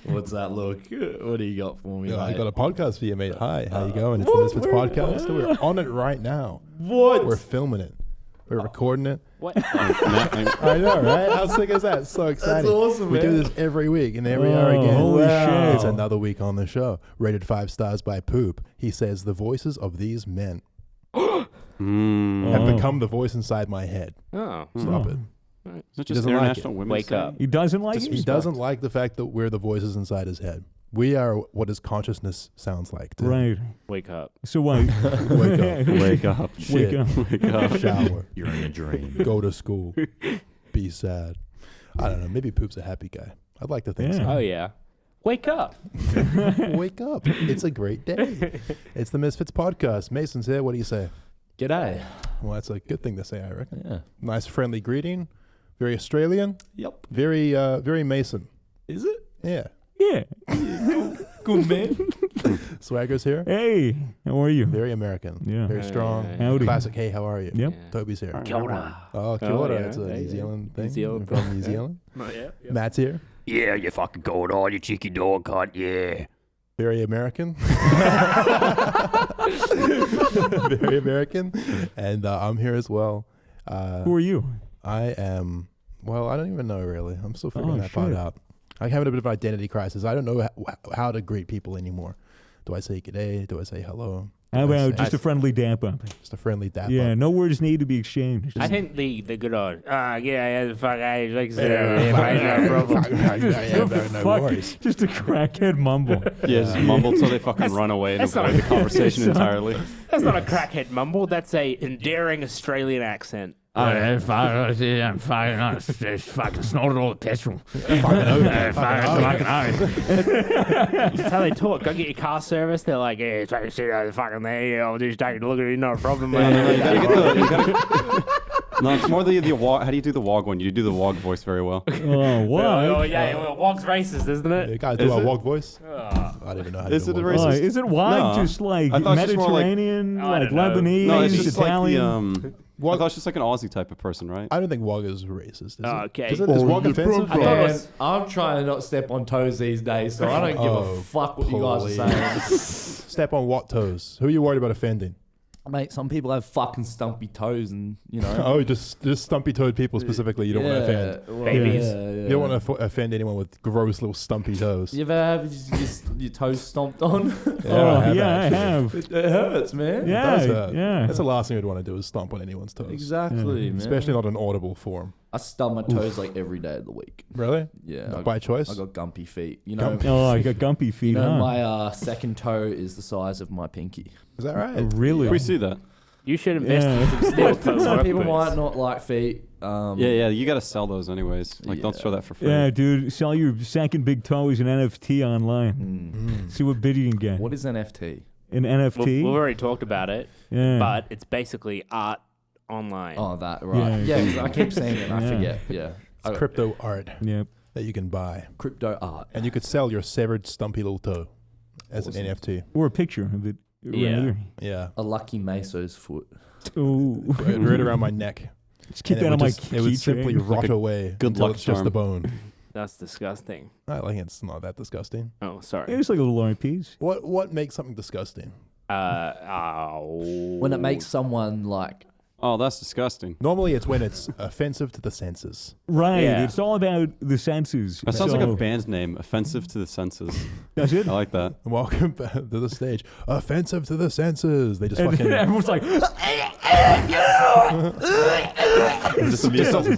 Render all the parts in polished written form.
What's that look? What do you got for me, I mate? got a podcast for you, mate. Hi, how you going? It's the Misfits Podcast. We're on it right now. What? We're filming it. We're recording it. What? I know, right? How sick is that? It's so exciting. That's awesome, We man. do this every week, and there we are again. Holy shit. It's another week on the show. Rated 5 stars by Poop. He says, the voices of these men have become the voice inside my head. Oh. Stop it. Is it He just doesn't like International it. Women's Wake Day? up. He doesn't like He it? doesn't like the fact that we're the voices inside his head. We are what his consciousness sounds like. To him. Right. Wake up. So what? Wake up. Wake up. Shit. Wake up. Wake up. Shower. You're in a dream. Go to school. Be sad. I don't know. Maybe Poop's a happy guy. I'd like to think Yeah. Oh, yeah. Wake up. so. Wake up. It's a great day. It's the Misfits Podcast. Mason's here. What do you say? G'day. Well, that's a good thing to say, I reckon. Yeah. Nice friendly greeting. Very Australian. Yep. Very Mason. Is it? Yeah. Yeah. Good man. Swagger's here. Hey, how are you? Very American. Yeah. Very strong. Howdy. Classic, hey, how are you? Yep. Toby's here. Kia ora. Oh, Kia Oh, ora. yeah. That's a Yeah, New yeah. Zealand thing. New Zealand. From New Zealand. Yeah. Matt's here. Yeah, you fucking going on, you cheeky dog cunt, yeah. Very American. Very American. And I'm here as well. Who are you? I am, well, I don't even know really. I'm still figuring that part shit. out. I'm having a bit of an identity crisis. I don't know how to greet people anymore. Do I say g'day? Do I say hello? How Do I about say- just a friendly dap up? Just a friendly dap Yeah, up? no words need to be exchanged. I think the good old, yeah, fuck, I like No worries. Just a crackhead mumble. Yeah, just mumble till they fucking run away and that's not- avoid the conversation entirely. That's not a crackhead mumble, that's a endearing Australian accent. I'm fucking snorted all the petrol. Fucking That's how they talk. Go get your car service. They're like, yeah, try to sit out the fucking there. Yeah, I'll just take a look at it. No problem, man. No, it's more the wog. How do you do the wog one? You do the wog voice very well. Oh, what? Oh, yeah, well, Wog's racist, isn't it? You guys do Is a it? wog voice? Oh. I didn't know how to Is do it a a wog racist? voice. Is it why? No. Just like I thought it's just more like- Mediterranean, I like don't know. Lebanese, No, it's just Italian? like the I thought it's just like an Aussie type of person, right? I don't think wog is racist. Is it? Okay. Is wog offensive? I thought it Man, was- I'm trying to not step on toes these days, so I don't give Oh, a fuck what you guys are please. saying. Step on what toes? Who are you worried about offending? Mate, some people have fucking stumpy toes and, you know. Oh, just stumpy-toed people specifically. You don't want to offend. well, Babies. You don't want to offend anyone with gross little stumpy toes. You ever have your toes stomped on? Oh, I yeah, I actually. have. It hurts, man. Yeah, Does hurt. yeah. That's the last thing you'd want to do is stomp on anyone's toes. Exactly, man. Especially not in audible form. I stub my toes like every day of the week. Really? Yeah. By choice? I got gumpy feet. You know, Oh, I got gumpy feet, you know huh? my second toe is the size of my pinky. Is that right? Oh, really? We see that. You should invest Yeah. in some steel toe Some work people boots. might not like feet. Yeah, you got to sell those anyways. Like, don't Yeah. show that for free. Yeah, dude, sell your second big toe as an NFT online. Mm. See what bid you can get. What is NFT? An NFT? We've already talked about it, yeah. but it's basically art online. Oh, that, right. Yeah. Yeah, 'cause I keep saying it and I Yeah. forget. Yeah. It's crypto art Yep. that you can buy. Crypto art. And you could sell your severed stumpy little toe as Awesome. an NFT. Or a picture of it. Yeah. Rather. Yeah. A lucky Meso's foot. Ooh. Right around my neck. Just keep And that on my it would simply keychain. rot away good until luck it's just charm. the bone. That's disgusting. I think it's not that disgusting. Oh, sorry. It's like a little art piece. What makes something disgusting? When it makes someone like, Oh, that's disgusting. Normally it's when it's offensive to the senses. Right. Yeah. It's all about the senses. That sounds like a So- band name, offensive to the senses. That's it. I like that. Welcome back to the stage. Offensive to the senses. They just And fucking everyone's like, just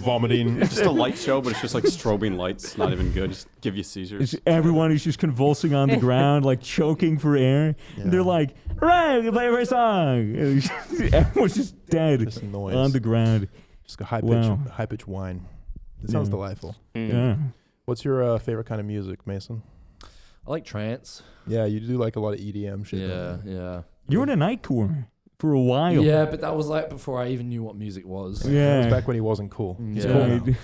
vomiting. It's just a light show, but it's just like strobing lights. Not even good. Just give you seizures. it's everyone is just convulsing on the ground, like choking for air. And they're like, right, we play our song. And it's just- everyone's just dead Just noise. on the ground. Just a high Wow. pitch whine. It sounds Yeah. delightful. Yeah. What's your favorite kind of music, Mason? I like trance. Yeah, you do like a lot of EDM shit. Yeah, don't you? yeah. You were in a nightcore for a while. Yeah, but that was like before I even knew what music was. That Yeah. was back when he wasn't cool. He's Yeah. cool now.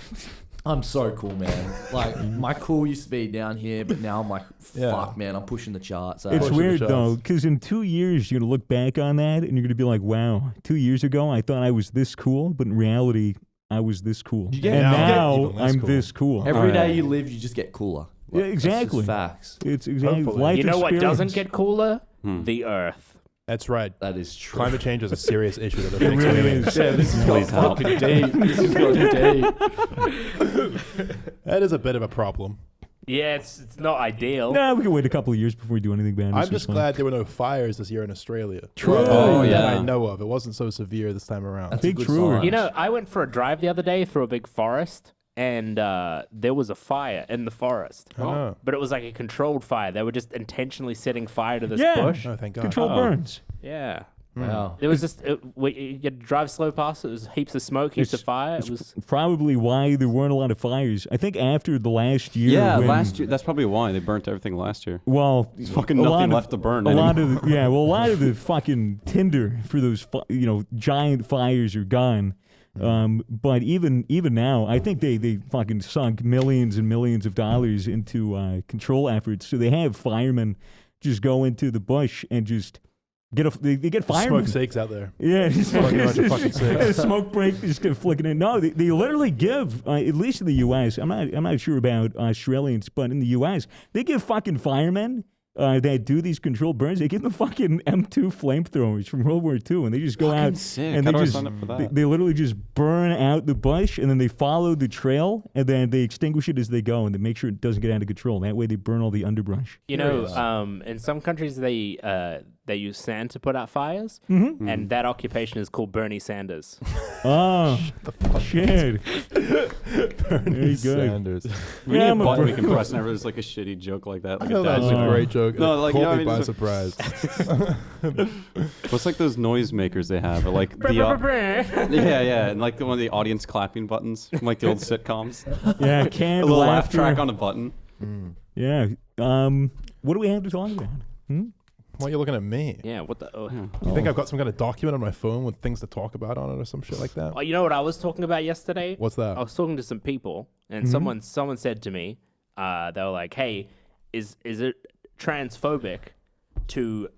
I'm so cool, man. Like, my cool used to be down here, but now I'm like, Yeah. fuck, man, I'm pushing the charts. It's Pushing weird the though, charts. because in 2 years you're gonna look back on that and you're gonna be like, "Wow, 2 years ago I thought I was this cool, but in reality I was this cool. You get- and now you get now even less I'm cool. this cool. Every day you live, you just get cooler. Yeah, That's just exactly. facts. It's exactly Hopefully. life You know what doesn't experience. get cooler? The Earth. That's right. That is true. Climate change is a serious issue that It affects really everything. is. Yeah, this is Please help. fucking deep. This is going deep. That is a bit of a problem. Yeah, it's not ideal. No, we can wait a couple of years before we do anything bad. I'm just glad there were no fires this year in Australia. True. Oh, That yeah. I know of. It wasn't so severe this time around. That's Big a good true. sign. You know, I went for a drive the other day through a big forest, and there was a fire in the forest. Oh. But it was like a controlled fire. They were just intentionally setting fire to this Yeah. bush. Oh, thank God. Controlled Oh. burns. Yeah. Wow. There was just, you had to drive slow past it. It was heaps of smoke, heaps of fire. It was. Probably why there weren't a lot of fires. I think after the last year. Yeah, when- last year. That's probably why they burnt everything last year. Well, There's fucking a nothing lot of- left to burn. A lot anymore. of a lot of the fucking tinder for those giant fires are gone. But even now, I think they fucking sunk millions and millions of dollars into control efforts. So they have firemen just go into the bush and just they get firemen. Smoke sakes out there. Yeah, just Smoking a bunch of fucking cigs. smoke break, just get flicking it. No, they literally give, at least in the U.S. I'm not sure about Australians, but in the U.S. they give fucking firemen that do these controlled burns. They give them fucking M2 flamethrowers from World War II, and they just go out sick. and How they do I just sign up for that? they literally just burn out the bush, and then they follow the trail, and then they extinguish it as they go, and they make sure it doesn't get out of control. That way, they burn all the underbrush. You know, in some countries they use sand to put out fires, and that occupation is called Bernie Sanders. Oh, shit! Very good. Sanders. We Yeah, need a I'm a button we bro- can press whenever there's like a shitty joke like that. I Like know a that dad was a joke. great joke. No, It like, caught you know me what I by mean? surprise. What's like those noisemakers they have? Or like yeah, and like one of the audience clapping buttons from like the old sitcoms. Yeah, A canned little laugh laughter. track on a button. Yeah. What do we have to talk about? Why are you looking at me? Yeah, what the? Oh. You think I've got some kind of document on my phone with things to talk about on it or some shit like that? Oh, you know what I was talking about yesterday? What's that? I was talking to some people, and someone said to me, they were like, "Hey, is it transphobic to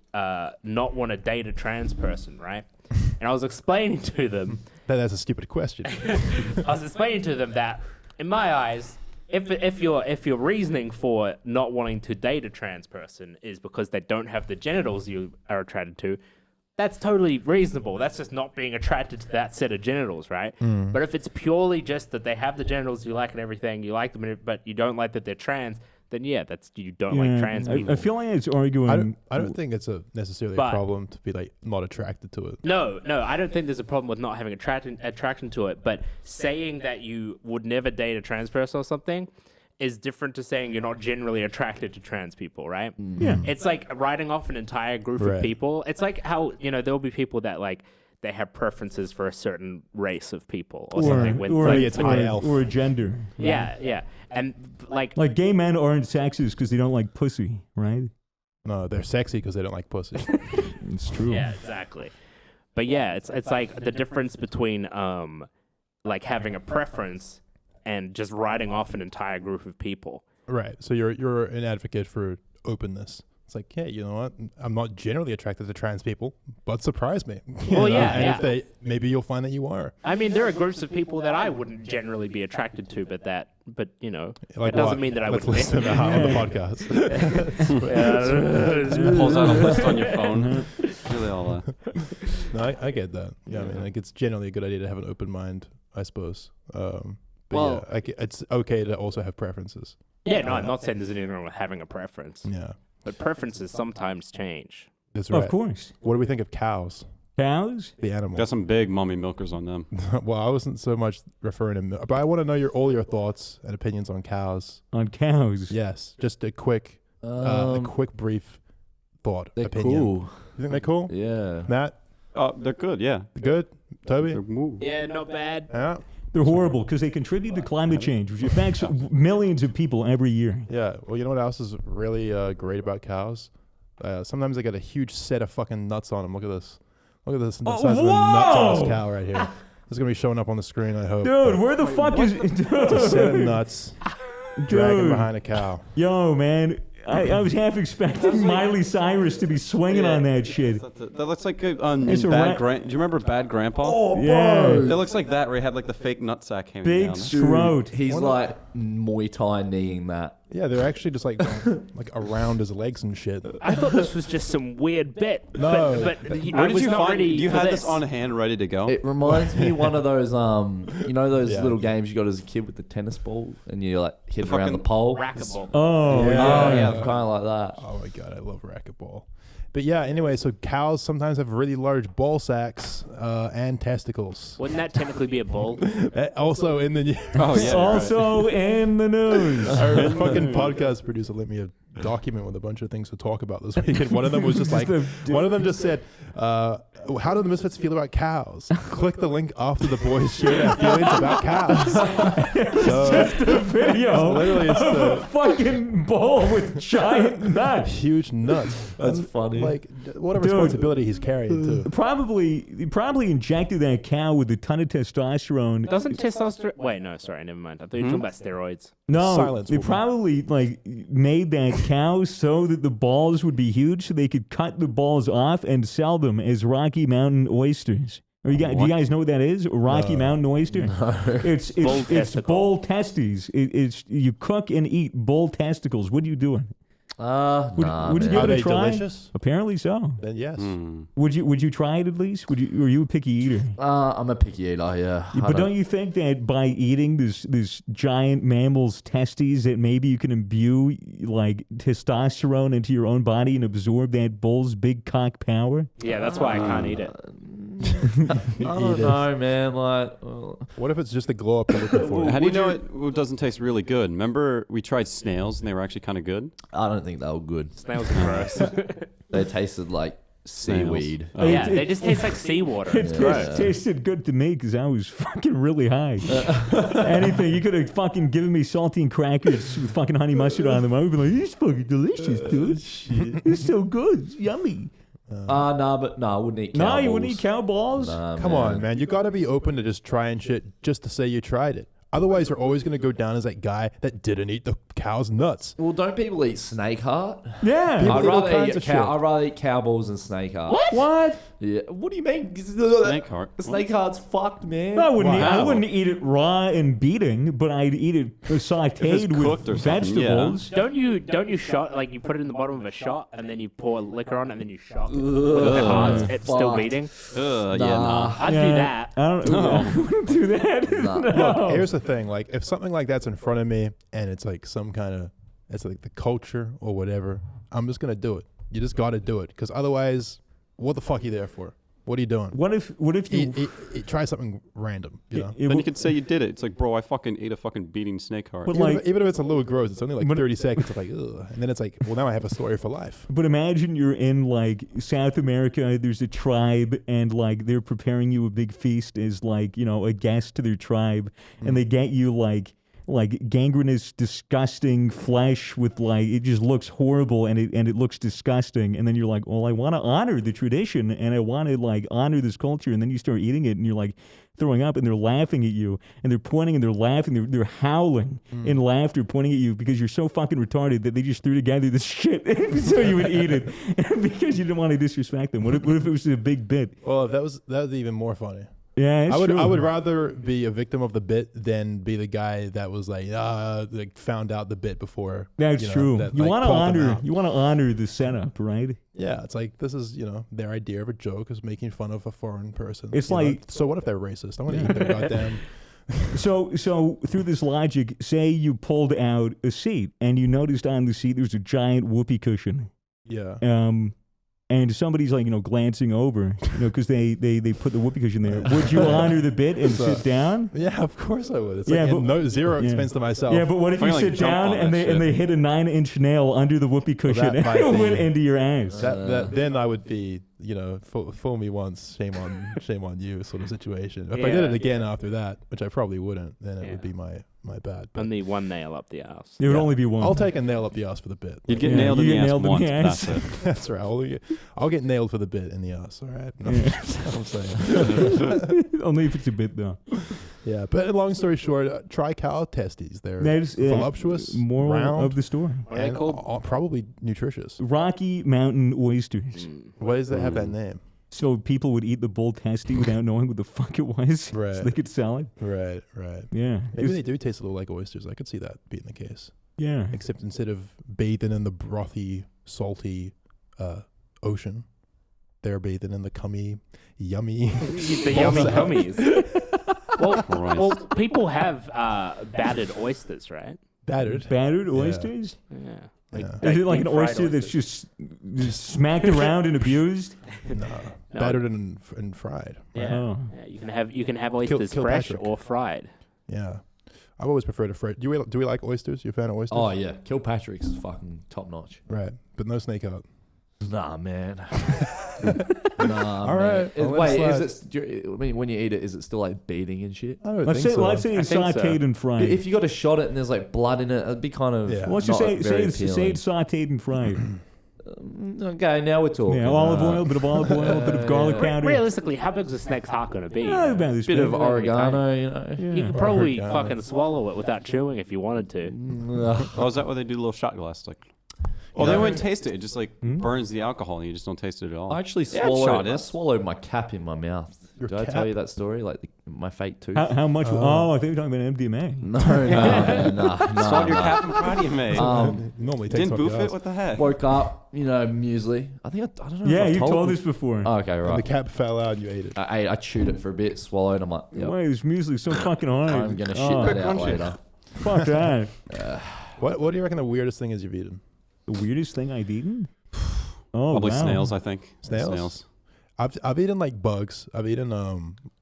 not want to date a trans person, right?" And I was explaining to them, That's a stupid question. that in my eyes, if your reasoning for not wanting to date a trans person is because they don't have the genitals you are attracted to, that's totally reasonable. That's just not being attracted to that set of genitals, right? But if it's purely just that they have the genitals you like and everything, you like them, but you don't like that they're trans, then yeah, that's you don't like trans people. I feel like it's arguing. I don't think it's necessarily a But- problem to be like not attracted to it. No, I don't think there's a problem with not having attraction to it. But saying that you would never date a trans person or something is different to saying you're not generally attracted to trans people, right? Yeah. It's like writing off an entire group Right. of people. It's like how, there'll be people that like they have preferences for a certain race of people or something. With or, like, Maybe it's high elf. or a gender. yeah. And like Like gay men aren't sexist because they don't like pussy, right? No, they're sexy because they don't like pussy. It's true. yeah, exactly. But yeah, it's like the difference between like having a preference and just writing off an entire group of people. Right. So you're an advocate for openness. It's like, hey, you know what? I'm not generally attracted to trans people, but surprise me. You Well, know? yeah, And yeah. if they, maybe you'll find that you are. I mean, there are groups of people that I wouldn't generally be attracted to, but Like that doesn't what? mean that I Let's would. listen to on the podcast. Pulls out a list on your phone. Really all No, I get that. Yeah, I mean, like it's generally a good idea to have an open mind, I suppose. But Well- yeah, it's okay to also have preferences. Yeah, no, I'm not saying there's anything wrong with having a preference, Yeah, but preferences sometimes change. that's right. Of course. What do we think of cows, Cows? the animal? got some big mommy milkers on them. Well, I wasn't so much referring to, but I want to know all your thoughts and opinions on cows. On cows. Yes, just a quick brief thought. They're opinion. cool. You think they're cool? Yeah. Matt, Oh, they're good. Yeah. good. Toby, They're moo. Yeah, not bad. yeah, They're horrible because they contribute to climate change, which affects millions of people every year. yeah. Well, you know what else is really great about cows? Sometimes they got a huge set of fucking nuts on them. Look at this. Look at this. The size of the nuts on this cow right here. This is gonna be showing up on the screen, I hope. Dude, where the fuck is... It's a set of nuts dragging Dude. behind a cow. Yo, man. I was half expecting Miley Cyrus to be swinging on that shit. That looks like It's a Bad Do you remember Bad Grandpa? Oh, Yeah. bro. It looks like that, where he had like the fake nutsack hanging Big down. throat. He's like Muay Thai kneeing that. Yeah, they're actually just like around his legs and shit. I thought this was just some weird bit. No. But Where I did was you not find? ready You for had this on hand, ready to go. It reminds me one of those, you know those Yeah. little games you got as a kid with the tennis ball and you like hit The around the fucking pole. Racquetball. Oh, Yeah. yeah. Oh yeah, kind of like that. Oh my god, I love racquetball. But yeah, anyway, so cows sometimes have really large ball sacks and testicles. Wouldn't that technically be a bull? Also in the news. Oh yeah. Also in the news. Our fucking podcast producer let me a document with a bunch of things to talk about this week, and one of them was just like, one of them just said, how do the Misfits feel about cows? Click the link after the boys share their feelings about cows. So, Just a video literally it's of a the fucking bull with giant nuts. huge nuts. That's And, funny. Like, what a Dude. responsibility he's carrying too. Probably injected that cow with a ton of testosterone. Doesn't testosterone... Wait, no, sorry, never mind. I thought you were talking about steroids. No, Silence, they woman. probably like made that cow so that the balls would be huge, so they could cut the balls off and sell them as Rocky Mountain oysters. Or do you guys know what that is? A Rocky Mountain oyster? It's Bull testicle. bull testes. It's you cook and eat bull testicles. What are you doing? Would you give Are it a they try? delicious? Apparently so. Then yes. Would you try it at least? Were you a picky eater? I'm a picky eater, yeah. But don't you think that by eating this giant mammal's testes, that maybe you can imbue like testosterone into your own body and absorb that bull's big cock power? Yeah, that's why I can't eat it. I don't know, man. Like, What if it's just the glow up you're looking for? How do you know it doesn't taste really good? Remember we tried snails and they were actually kind of good. I don't think they were good. Snails are gross. They tasted like seaweed. Oh. Yeah, they just taste like seawater. It's It gross. tasted good to me because I was fucking really high. Anything. You could have fucking given me saltine crackers with fucking honey mustard on them. I would be like, it's fucking delicious, dude. It's so good. It's yummy. But I wouldn't eat cow No, you balls. wouldn't eat cow balls? Nah, Come on, man. You got to be open to just trying shit just to say you tried it. Otherwise, you're always going to go down as that guy that didn't eat the cow's nuts. Well, don't people eat snake heart? Yeah. People I'd eat all rather kinds eat of shit. I'd rather eat cow balls than snake heart. What? Yeah. What do you mean? Snake heart. Snake heart's fucked, man. No, I wouldn't. I Wow. wouldn't eat it raw and beating, but I'd eat it sautéed cooked or with something, vegetables. Don't you shot, like you put it in the bottom of a shot and then you pour liquor on and then you shock it with the heart. It's still fuck. beating. Yeah, nah. I'd do Yeah, that. I don't. I wouldn't do that. Nah. No. Here's the thing. Like, if something like that's in front of me and it's like some kind of, it's like the culture or whatever, I'm just going to do it. You just got to do it. Because otherwise, what the fuck are you there for? What are you doing? What if you? Try something random, you know? it Then you would- could say you did it. It's like, bro, I fucking ate a fucking beating snake heart. But Even, like- even if it's a little gross, it's only like But- 30 seconds of like, ugh. And then it's like, well, now I have a story for life. But imagine you're in like South America. There's a tribe, and like they're preparing you a big feast as like a guest to their tribe, and they get you like gangrenous, disgusting flesh with like it just looks horrible and it looks disgusting. And then you're like, well, I want to honor the tradition and I want to like honor this culture. And then you start eating it and you're like throwing up, and they're laughing at you and they're pointing and they're laughing. They're howling in laughter, pointing at you because you're so fucking retarded that they just threw together this shit so you would eat it because you didn't want to disrespect them. What if it was a big bit? Well, that was even more funny. Yeah, it's I true. would rather be a victim of the bit than be the guy that was like found out the bit before. That's true. that, You like, want to called them honor. out. You want to honor the setup, right? Yeah, it's like this is their idea of a joke is making fun of a foreign person. It's You know, like- so what if they're racist? I'm gonna eat their goddamn. So through this logic, say you pulled out a seat and you noticed on the seat there's a giant whoopee cushion. Yeah. And somebody's like, glancing over, because they put the whoopee cushion there. Would you honor the bit and So- sit down? Yeah, of course I would. It's Yeah, like but- no zero yeah. expense to myself. Yeah, but what if If I you can, sit like, jump down on and that they shit. hit a 9-inch nail under the whoopee cushion that might and it went be- into your ass? that then I would be fool me once, shame on you sort of situation. If I did Yeah. it again after that, which I probably wouldn't, then it Yeah. would be my bad. But Only one nail up the ass. There would yeah. only be one. I'll take a nail up the ass for the bit. You'd get Yeah, nailed in you the get ass nailed in the once. ass. That's it. That's right. I'll get nailed for the bit in the ass. All right. That's what I'm saying. Only if it's a bit though. Yeah, but long story short, try cow testes. They're That is voluptuous, moral round, of the story. What are they and called? probably nutritious. Rocky Mountain oysters. Why does that have that name? So people would eat the bull testy without knowing what the fuck it was. Right. So they could sell it. Right. Yeah. Maybe they do taste a little like oysters. I could see that being the case. Yeah. Except instead of bathing in the brothy, salty ocean, they're bathing in the cummy, yummy. The yummy cummies. Well, people have battered oysters, right? Battered. Battered Yeah. oysters? Yeah. Is it like an deep fried oyster that's oysters. just smacked around and abused? No. No. Battered and fried. Yeah. Oh. Yeah, you can have oysters fresh Kilpatrick. or fried. Yeah. I've always preferred a fried. Do we like oysters? You a fan of oysters? Oh yeah, Kilpatrick's is fucking top notch. Right. But no snake out. Nah, man. Nah, All right. man. I'll let it Wait, slide. is it? I mean, when you eat it, is it still like beating and shit? I don't Let's think say, so. let's say it's I think so. sauteed and fried. If you got to shot it and there's like blood in it, it'd be kind of. Yeah. Let's just not say very it's appealing. sauteed and fried. Okay, now we're talking. Yeah, olive oil, a bit of olive oil, a bit of garlic yeah. powder. Realistically, how big's a snake's heart going to be? About this Bit big. of oregano, you know. Yeah. You could probably Oregano. fucking swallow it without chewing if you wanted to. Oh, is that why they do little shot glass? Like, oh, they wouldn't taste it. It just like burns the alcohol, and you just don't taste it at all. I actually Yeah, shot swallowed. it. I swallowed my cap in my mouth. Your Did I tell cap? you that story? Like my fake tooth. How much? Oh, I think you're talking about MDMA. No, man, nah. Swallowed your cap and proud of you, mate. Normally takes Didn't off boof your it? ass. What the heck? Woke up, muesli. I think I don't know. Yeah, if I've you told this. us before. Oh, okay, And right. the cap fell out and you ate it. I chewed it for a bit, swallowed. I'm like, yep, Why is music so fucking hard? I'm gonna shit Oh, that out crunchy. later. Fuck that. What do you reckon the weirdest thing is you've eaten? The weirdest thing I've eaten? Oh, Probably wow. snails, I think. Snails? I've eaten like bugs. I've eaten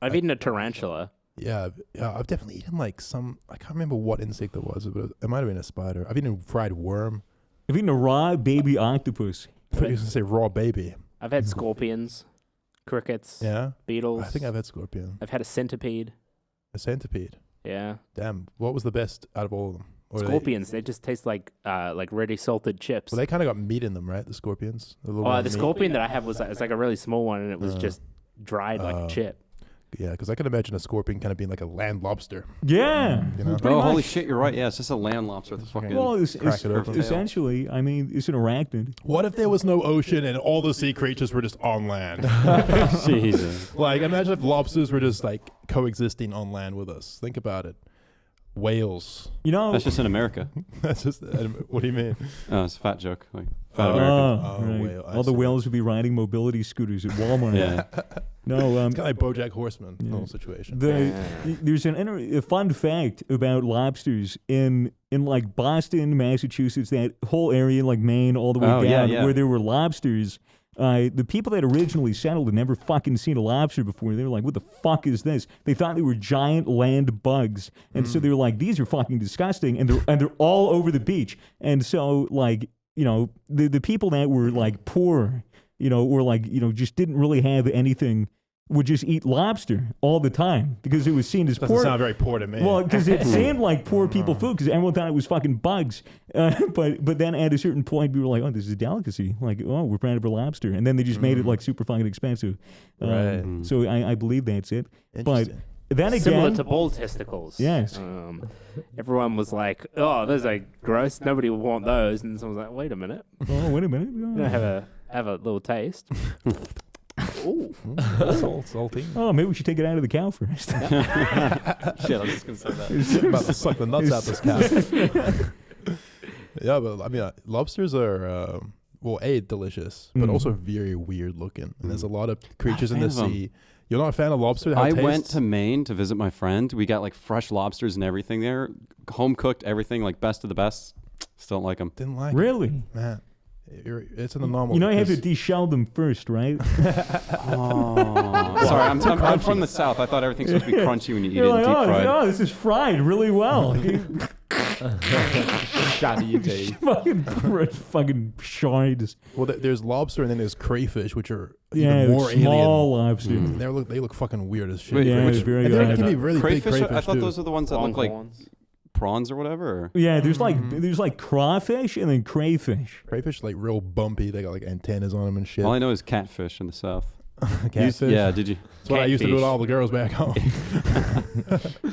I've eaten a tarantula. yeah, I've definitely eaten like some. I can't remember what insect it was, but it might have been a spider. I've eaten fried worm. I've eaten a raw baby octopus. I thought you were gonna say raw baby. I've had scorpions, crickets, Yeah, beetles. I think I've had scorpion. I've had a centipede. A centipede. Yeah. Damn, what was the best out of all of them? Or Scorpions, they just taste like ready salted chips. Well, they kind of got meat in them, right? The scorpions. A little bit of The meat. scorpion that I had was it's like a really small one, and it was just dried like a chip. Yeah, because I can imagine a scorpion kind of being like a land lobster. Yeah. You know? Pretty Oh, holy much. shit, you're right. Yeah, it's just a land lobster with a fucking. Well, it's Crack it open. essentially, I mean, it's an arachnid. What if there was no ocean and all the sea creatures were just on land? Jesus. Like, imagine if lobsters were just like coexisting on land with us. Think about it. Whales. You know, That's just in America. That's just. What do you mean? Oh, it's a fat joke. Like, fat American. Oh, right. whale, I All the see. whales would be riding mobility scooters at Walmart. Yeah. No, It's kind of like BoJack Horseman whole situation. there's a fun fact about lobsters in like Boston, Massachusetts, that whole area, like Maine, all the way Oh, down, yeah. where there were lobsters. The people that originally settled had never fucking seen a lobster before. They were like, "What the fuck is this?" They thought they were giant land bugs, and so they were like, "These are fucking disgusting," and they're all over the beach. And so, like, the people that were like poor, or like just didn't really have anything, would just eat lobster all the time because it was seen as Doesn't poor. sound very poor to me. Well, because it seemed like poor people food because everyone thought it was fucking bugs. But then at a certain point, we were like, oh, this is a delicacy. Like, oh, we're proud of our lobster. And then they just made it like super fucking expensive. Right. So I believe that's it. But Interesting. then Similar again, to bull testicles. Yes. Everyone was like, "Oh, those are gross. Nobody would want those." And someone was like, "Wait a minute, oh, wait a minute. have a little taste." Ooh. Salty. Oh, maybe we should take it out of the cow first. Shit, I was just going to say that. About to suck the nuts out this cat. Yeah, but I mean, lobsters are delicious, but also very weird looking. And there's a lot of creatures in the fan of 'em. sea. You're not a fan of lobster? How I it went tastes? to Maine to visit my friend. We got like fresh lobsters and everything there. Home cooked, everything, like best of the best. Still don't like them. Didn't like it. Really? Man. It's an anomaly. You know, you have to deshell them first, right? Oh. Sorry, I'm from the South. I thought everything's supposed to be crunchy when you eat You're it like, deep fried. oh, this is fried really well. Shatter your teeth. fucking shards. Well, there's lobster and then there's crayfish, which are Yeah, even more small alien. lobster. They look fucking weird as shit. Wait, Yeah, which- it's very And they odd. can be really big Crayfish? crayfish I thought too. those are the ones that look like Longhorns. prawns or whatever. Or? Yeah, there's like crawfish and then crayfish. Crayfish like real bumpy. They got like antennas on them and shit. All I know is catfish in the South. Catfish. Yeah, did you? That's what I used to do with Catfish. all the girls back home.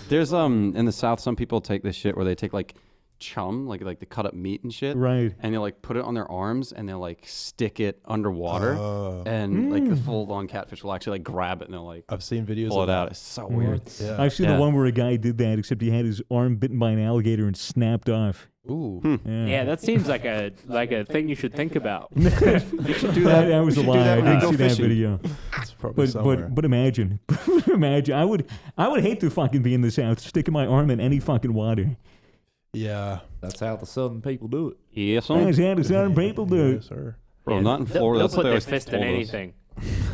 There's in the South, some people take this shit where they take like chum, like the cut up meat and shit, Right. and they like put it on their arms and they'll like stick it underwater, Oh. and like the full on catfish will actually like grab it and they'll like I've seen videos pull of it out. that. It's so weird. Yeah. I've seen Yeah. the one where a guy did that, except he had his arm bitten by an alligator and snapped off. Ooh. Yeah, that seems like a thing you should think about. You should do That that. was a You should do lie. that I when you didn't go see that fishing. video. It's probably somewhere. But imagine, imagine. I would hate to fucking be in the South, sticking my arm in any fucking water. Yeah. That's how the southern people do it. Yes, That's sir. how the Southern people do Yes, it. sir. Bro, Yeah, not in they'll- Florida. They'll That's put what they their always fist in told us. anything.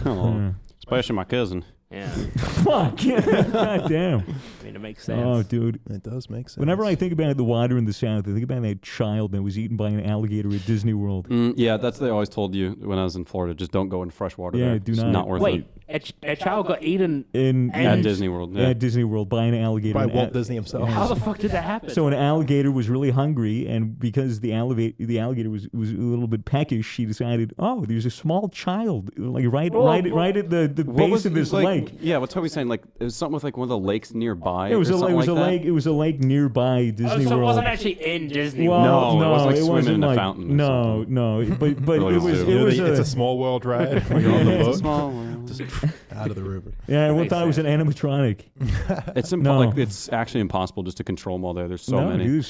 Oh, especially my cousin. Yeah, Fuck. God damn. I mean, it makes sense. Oh, dude. It does make sense. Whenever I think about the water in the South, I think about that child that was eaten by an alligator at Disney World. Yeah, that's they always told you when I was in Florida. Just don't go in fresh water. Yeah, there. do It's not. not worth Wait, it. a child got eaten. At Disney World. Yeah. At Disney World by an alligator. by An Walt a- Disney himself. How the fuck did that happen? So an alligator was really hungry, and because the alligator was a little bit peckish, she decided, oh, there's a small child, like right at the What base was of this like, lake. Yeah, what's Toby saying? Like it was something with like one of the lakes nearby. It was or a something like that? lake. It was a lake nearby Disney so it World. wasn't actually in Disney Well, World. No, it wasn't like it swimming wasn't in a like, fountain or No, something. no, but Really it was zoo. it was it's a small world ride. Where you're on the It's a boat, small world. just out of the river. yeah. Everyone Makes thought it was an animatronic. No. Like it's actually impossible just to control them all there. There's so no, many. dude,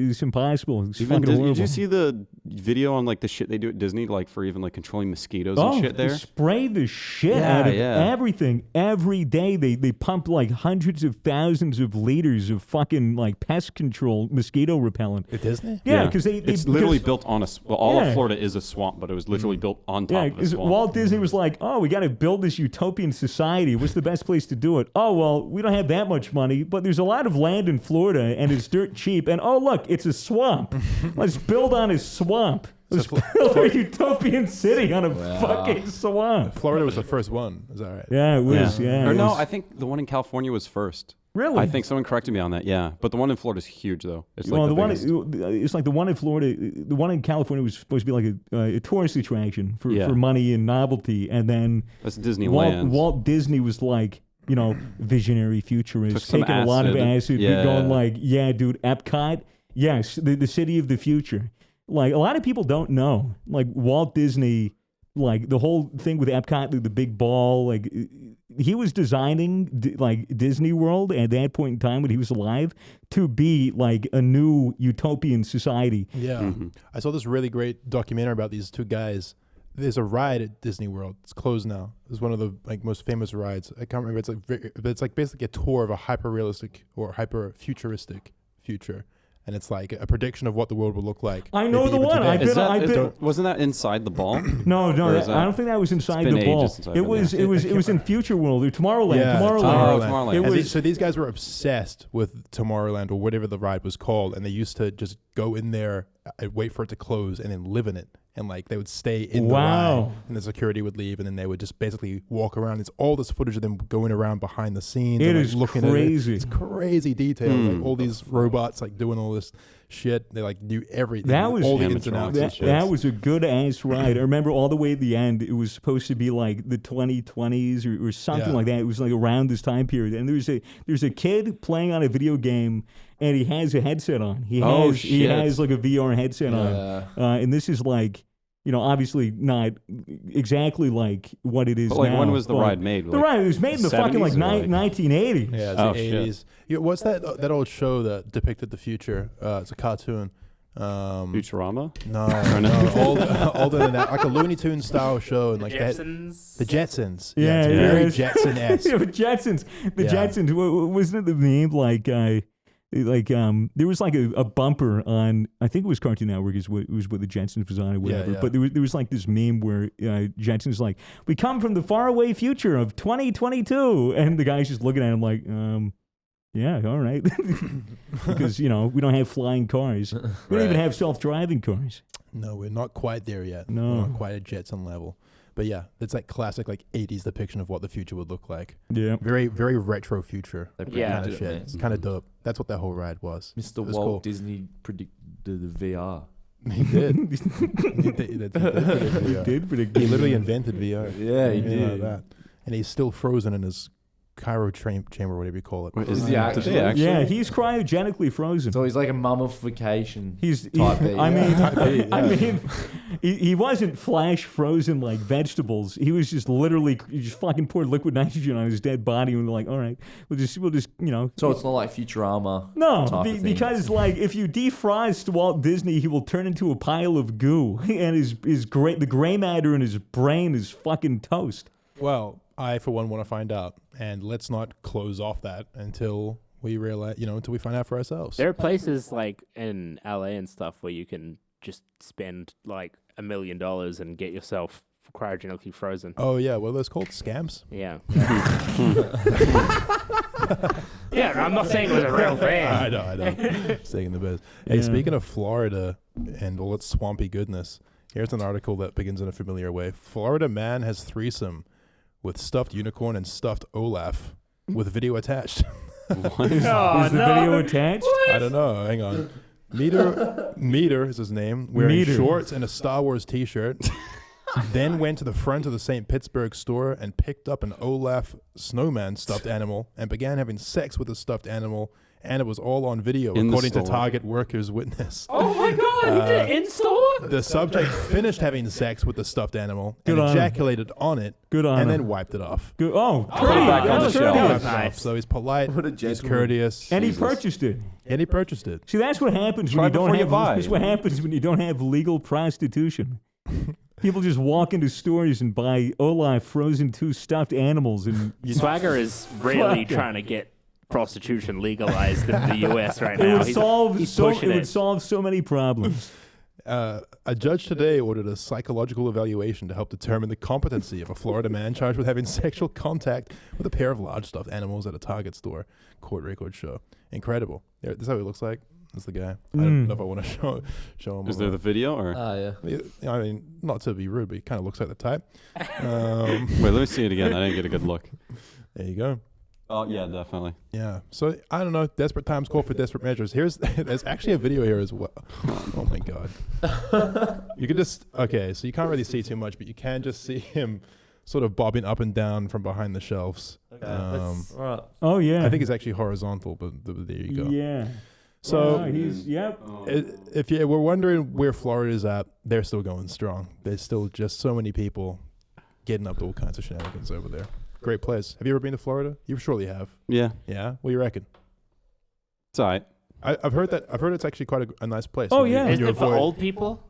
it's impossible. It's Even fucking Disney, horrible. did you see the video on like the shit they do at Disney, like for even like controlling mosquitoes and shit they there? spray the shit Yeah, out of yeah. everything every day. They pump like hundreds of thousands of liters of fucking like pest control mosquito repellent. At Disney? Yeah, because it's literally built on all Yeah. of Florida is a swamp, but it was literally built on top of a 'cause swamp. Walt Disney was like, oh, we got to build this utopian society. What's the best place to do it? Oh, well, we don't have that much money, but there's a lot of land in Florida, and it's dirt cheap. And oh, look, it's a swamp. Let's build on a swamp. Let's build a utopian city on a fucking swamp. Florida was the first one. Is that right? Yeah, it was. Yeah, Or it no, was. I think the one in California was first. Really? I think someone corrected me on that. Yeah, but the one in Florida is huge though. It's like Well, the the one biggest. it's like the one in Florida. The one in California was supposed to be like a tourist attraction for Yeah. money and novelty, and then That's Disneyland. Walt Disney was like, you know, visionary futurist, Took some taking a lot of acid, Yeah. going like, yeah, dude, Epcot, yes, the city of the future. Like a lot of people don't know, like Walt Disney, like the whole thing with Epcot, the big ball, like he was designing like Disney World at that point in time when he was alive to be like a new utopian society. Yeah. Mm-hmm. I saw this really great documentary about these two guys. There's a ride at Disney World. It's closed now. It's one of the like most famous rides. I can't remember. It's like basically a tour of a hyper realistic or hyper futuristic future. And it's like a prediction of what the world will look like. I know maybe the even one. today. I've been- I've been- wasn't that inside the ball? No, Or is I that- don't think that was inside been the ball. ages since I've It been was there. it was in Future World or Tomorrowland. Yeah, Tomorrowland. Tomorrowland. It And was so these guys were obsessed with Tomorrowland or whatever the ride was called, and they used to just go in there and wait for it to close and then live in it. And like they would stay in the Wow. ride, and the security would leave, and then they would just basically walk around. It's all this footage of them going around behind the scenes. It and, like, is looking crazy. At it. It's crazy detail. Like all these robots like doing all this shit. They like knew everything. That was all the ins and animatronics outs. and and shit. that was a good ass ride. I remember all the way at the end. It was supposed to be like the 2020s or something Yeah. like that. It was like around this time period. And there's a kid playing on a video game, and he has a headset on. He shit. has like a VR headset on. And this is like, you know, obviously not exactly like what it is But like now. when was the but ride made? The Like, ride was made in the fucking like 70s or, like- 1980s. Yeah, it's Oh, the shit. 80s. Yeah, what's that old show that depicted the future? It's a cartoon. Futurama? No, older than that, like a Looney Tunes style show, and like that. Jetsons. The Jetsons. Yeah, it's yeah. very Jetson-esque. Yeah, but Jetsons. The Yeah. Jetsons. Wasn't it the name like there was like a bumper on, I think it was Cartoon Network was what the Jetsons was on or whatever. yeah. But there was like this meme where Jetsons like, we come from the faraway future of 2022, and the guy's just looking at him like, yeah, all right, because you know we don't have flying cars, we don't even have self-driving cars. No, we're not quite there yet. No. We're not quite at Jetson level. But yeah, it's like classic like 80s depiction of what the future would look like. Yeah. Very, very retro future. They Yeah. Kind predicted of it, shit. man. It's kind of dope. That's what that whole ride was. Mr. It was Walt cool. Disney predicted the VR. He did. he did predict VR. He literally invented VR. Yeah, he You know did. that. And he's still frozen in his cryo chamber, whatever you call it. Wait, Is he did actually? they actually? Yeah, he's cryogenically frozen. So he's like a mummification. He's type B, I yeah. mean, Type B, I yeah. mean, he wasn't flash frozen like vegetables. He was just literally he just fucking poured liquid nitrogen on his dead body and like, all right, we'll just So it's not like Futurama. No, type of thing. because like if you defrost Walt Disney, he will turn into a pile of goo, and the gray matter in his brain is fucking toast. Well, I, for one, want to find out. And let's not close off that until we realize, until we find out for ourselves. There are places like in LA and stuff where you can just spend like $1 million and get yourself cryogenically frozen. Oh, yeah. What are those called? Scams? Yeah. Yeah, I'm not saying it was a real thing. I know. Staying in the biz. Hey, Yeah. speaking of Florida and all its swampy goodness, here's an article that begins in a familiar way. Florida man has threesome with stuffed unicorn and stuffed Olaf with video attached. What? Is the video attached? I don't know. Hang on. Meter is his name. Wearing Meter. shorts and a Star Wars T-shirt. Then went to the front of the St. Pittsburgh store and picked up an Olaf snowman stuffed animal and began having sex with the stuffed animal. And it was all on video, In the according to store. Target Workers Witness. Oh my god, he did it in store? The subject finished having sex with the stuffed animal Good and on him. ejaculated on it Good on and him. then wiped it off. Good. Oh, Put it back on the that's shelf. good. Wiped it off. So he's polite, What a he's gentleman. courteous, And he Jesus. purchased it. and he purchased it. See, that's what happens Try when you don't before you have. buy. That's what happens when you don't have legal prostitution. People just walk into stores and buy Olaf frozen 2 stuffed animals, and Swagger is really Fuck it. trying to get prostitution legalized in the US right it now. would solve he's so. It pushing would it. solve so many problems. A judge today ordered a psychological evaluation to help determine the competency of a Florida man charged with having sexual contact with a pair of large stuffed animals at a Target store. Court records show. Incredible. Yeah, this is how he looks like. That's the guy. I don't know if I want to show him. Is there the video or? Yeah. I mean, not to be rude, but he kind of looks like the type. Wait, let me see it again. I didn't get a good look. There you go. Oh yeah, definitely. Yeah. So I don't know. Desperate times call for desperate measures. There's actually a video here as well. Oh my god. You can just so you can't really see too much, but you can just see him sort of bobbing up and down from behind the shelves. Right. Oh yeah. I think it's actually horizontal, but there you go. Yeah. So he's yep. if you were wondering where Florida is at, they're still going strong. There's still just so many people getting up to all kinds of shenanigans over there. Great place. Have you ever been to Florida? You surely have. Yeah, Yeah. What do you reckon? it's alright. I've heard it's actually quite a nice place. Oh, When you- yeah. when Isn't you it for avoid- old people?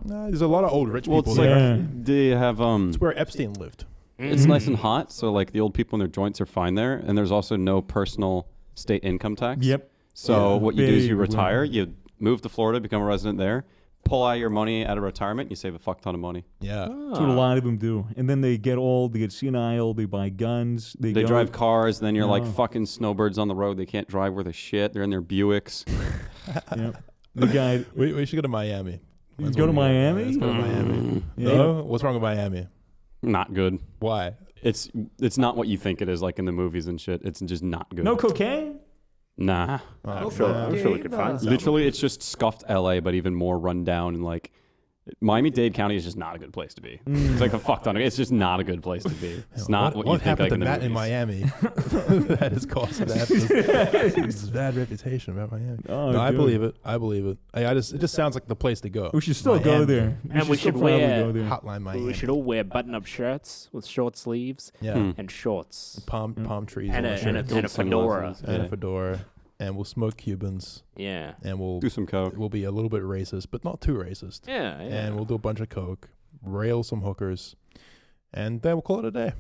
Nah, there's a lot of old rich Well, people it's there. like they have It's where Epstein lived. It's nice and hot, so like the old people in their joints are fine there, and there's also no personal state income tax. Yep. So Yeah. what you do is you Big retire, win. you move to Florida, become a resident there, pull out your money out of retirement, and you save a fuck ton of money. Yeah. That's what a lot of them do. And then they get old, they get senile, they buy guns, They go- drive cars, then you're like Oh. fucking snowbirds on the road. They can't drive worth a shit. They're in their Buicks. Yep. The guy. We should go to Miami. That's Go what to we Miami? Let's go to Miami. Yeah. No? What's wrong with Miami? Not good. Why? It's not what you think it is, like in the movies and shit. It's just not good. No cocaine? Nah. I'm sure we could find some. Literally, it's just scuffed LA, but even more run down and like Miami-Dade County is just not a good place to be. It's like a fuck ton of. It's just not a good place to be. It's not what you think happened like to in the Matt in movies. Miami that has caused this bad reputation about Miami. Oh, No, I dude. believe it. It just sounds like the place to go. We should still go Miami. there. And we still should probably wear- go there. Hotline Miami. We should all wear button-up shirts with short sleeves Yeah. and shorts Palm trees and on a, the and a, shirts. and a fedora. Sunglasses. And a Yeah. fedora, and we'll smoke Cubans, Yeah. and we'll Do some coke. we'll be a little bit racist, but not too racist. Yeah. And we'll do a bunch of coke, rail some hookers, and then we'll call it a day.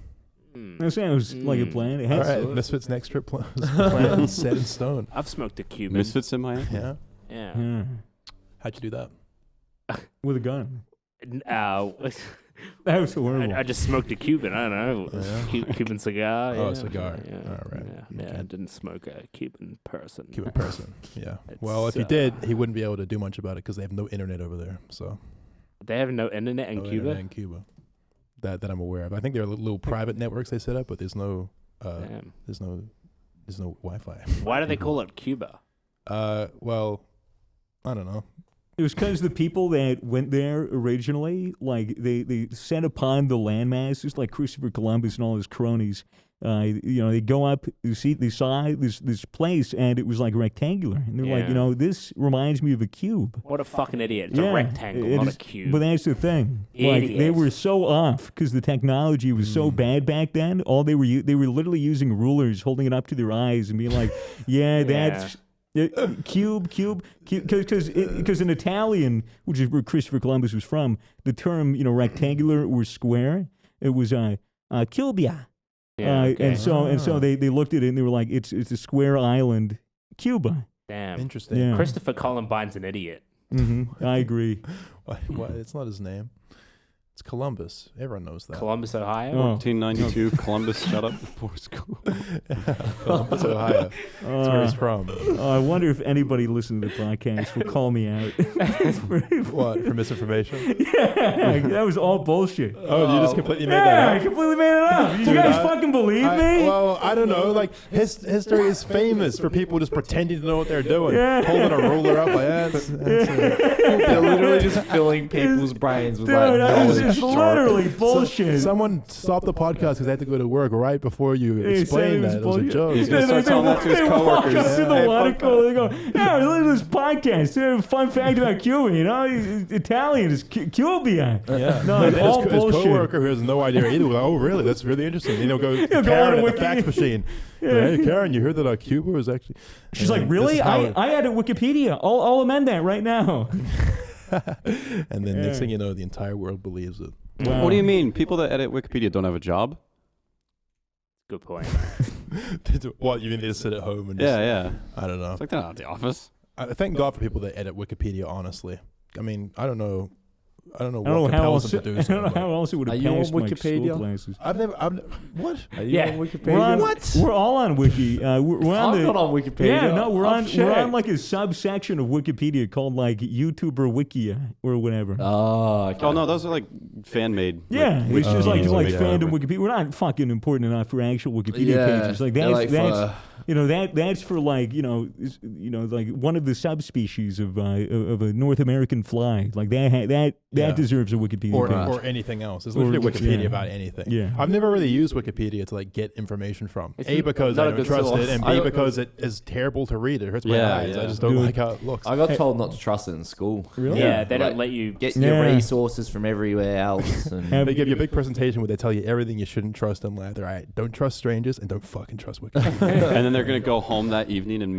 That sounds like a plan. It All has right, Misfits next trip plan set in stone. I've smoked a Cuban. Misfits in Miami. Yeah, Yeah. Yeah. how'd you do that? With a gun. That was horrible. I just smoked a Cuban. I don't know. Yeah. Cuban cigar. Oh, a yeah. cigar. Yeah. All right. Yeah. Okay. I didn't smoke a Cuban person. Cuban person. Yeah. It's, Well, if he did, he wouldn't be able to do much about it because they have no internet over there. So They have no internet in no Cuba. internet in Cuba. That I'm aware of. I think there are little private networks they set up, but there's no Damn. there's no Wi-Fi. Why do they call it Cuba? Well, I don't know. It was because the people that went there originally, like they set upon the landmasses, like Christopher Columbus and all his cronies. They go up, they saw this place, and it was like rectangular, and they're like, this reminds me of a cube. What a fucking idiot! It's a rectangle, not a cube. But that's the thing. Like they were so off because the technology was so bad back then. All they were literally using rulers, holding it up to their eyes, and being like, that's. Cube, because in Italian, which is where Christopher Columbus was from, the term rectangular or square, it was cubia. And so they looked at it and they were like, it's a square island, Cuba. Damn, interesting. Yeah. Christopher Columbine's an idiot. I agree. What? It's not his name. It's Columbus. Everyone knows that. Columbus, Ohio. 1492, Columbus shut up before school. Columbus, Ohio. That's where he's from. I wonder if anybody listening to the podcast will call me out. What, for misinformation? Yeah, that was all bullshit. Oh, you just completely made that I up? completely made it up. Did you guys fucking believe me? Well, I don't know. Like, history is famous for people just pretending to know what they're doing. Holding a ruler up like that's They're literally just filling people's brains with Dude, knowledge. it's literally bullshit. Someone stopped the podcast because they had to go to work right before you explained that. It was a joke. He's gonna start telling that to his They walk coworkers. up to the water cooler. They go, look at this podcast. Fun fact about Cuba. Italian is Cubia. Yeah. No, it's all his bullshit. coworker who has no idea either. Oh, really? That's really interesting. Go go Karen on at the fax machine. Hey, Karen, you heard that Cuba was actually... She's like, really? I added Wikipedia. I'll amend that right now. And then next thing you know, the entire world believes it. Wow. What do you mean? People that edit Wikipedia don't have a job? Good point. What, you mean they just sit at home and just... Yeah. I don't know. It's like they're not at the office. I thank God for people that edit Wikipedia, honestly. I mean, I don't know what I don't know how compels else. them to do I so. don't know how else it would Are have you on passed my Wikipedia? school classes. What? Are you Yeah. on Wikipedia? We're all on Wiki. We're on I'm the, not on Wikipedia. Yeah, no, we're I've on checked. like a subsection of Wikipedia called like YouTuber Wikia or whatever. Oh, okay. Oh no, those are like fan made. Yeah, it's just like yeah, fandom Wikipedia. We're not fucking important enough for actual Wikipedia Yeah, pages. Like they're that's like for- that's for like like one of the subspecies of a North American fly. Like that deserves a Wikipedia page. Or anything else. It's literally Wikipedia about anything. Yeah. I've never really used Wikipedia to like get information from. It's A, because not I a don't good trust source. it, and B, because it is terrible to read. It hurts my Yeah, eyes. yeah. I just don't Dude. like how it looks. I got told not to trust it in school. Really? Yeah, they don't Like, let you. Get Yeah. your resources from everywhere else. And They give you a big presentation where they tell you everything you shouldn't trust in life. All right, don't trust strangers and don't fucking trust Wikipedia. And then they're gonna go home that evening and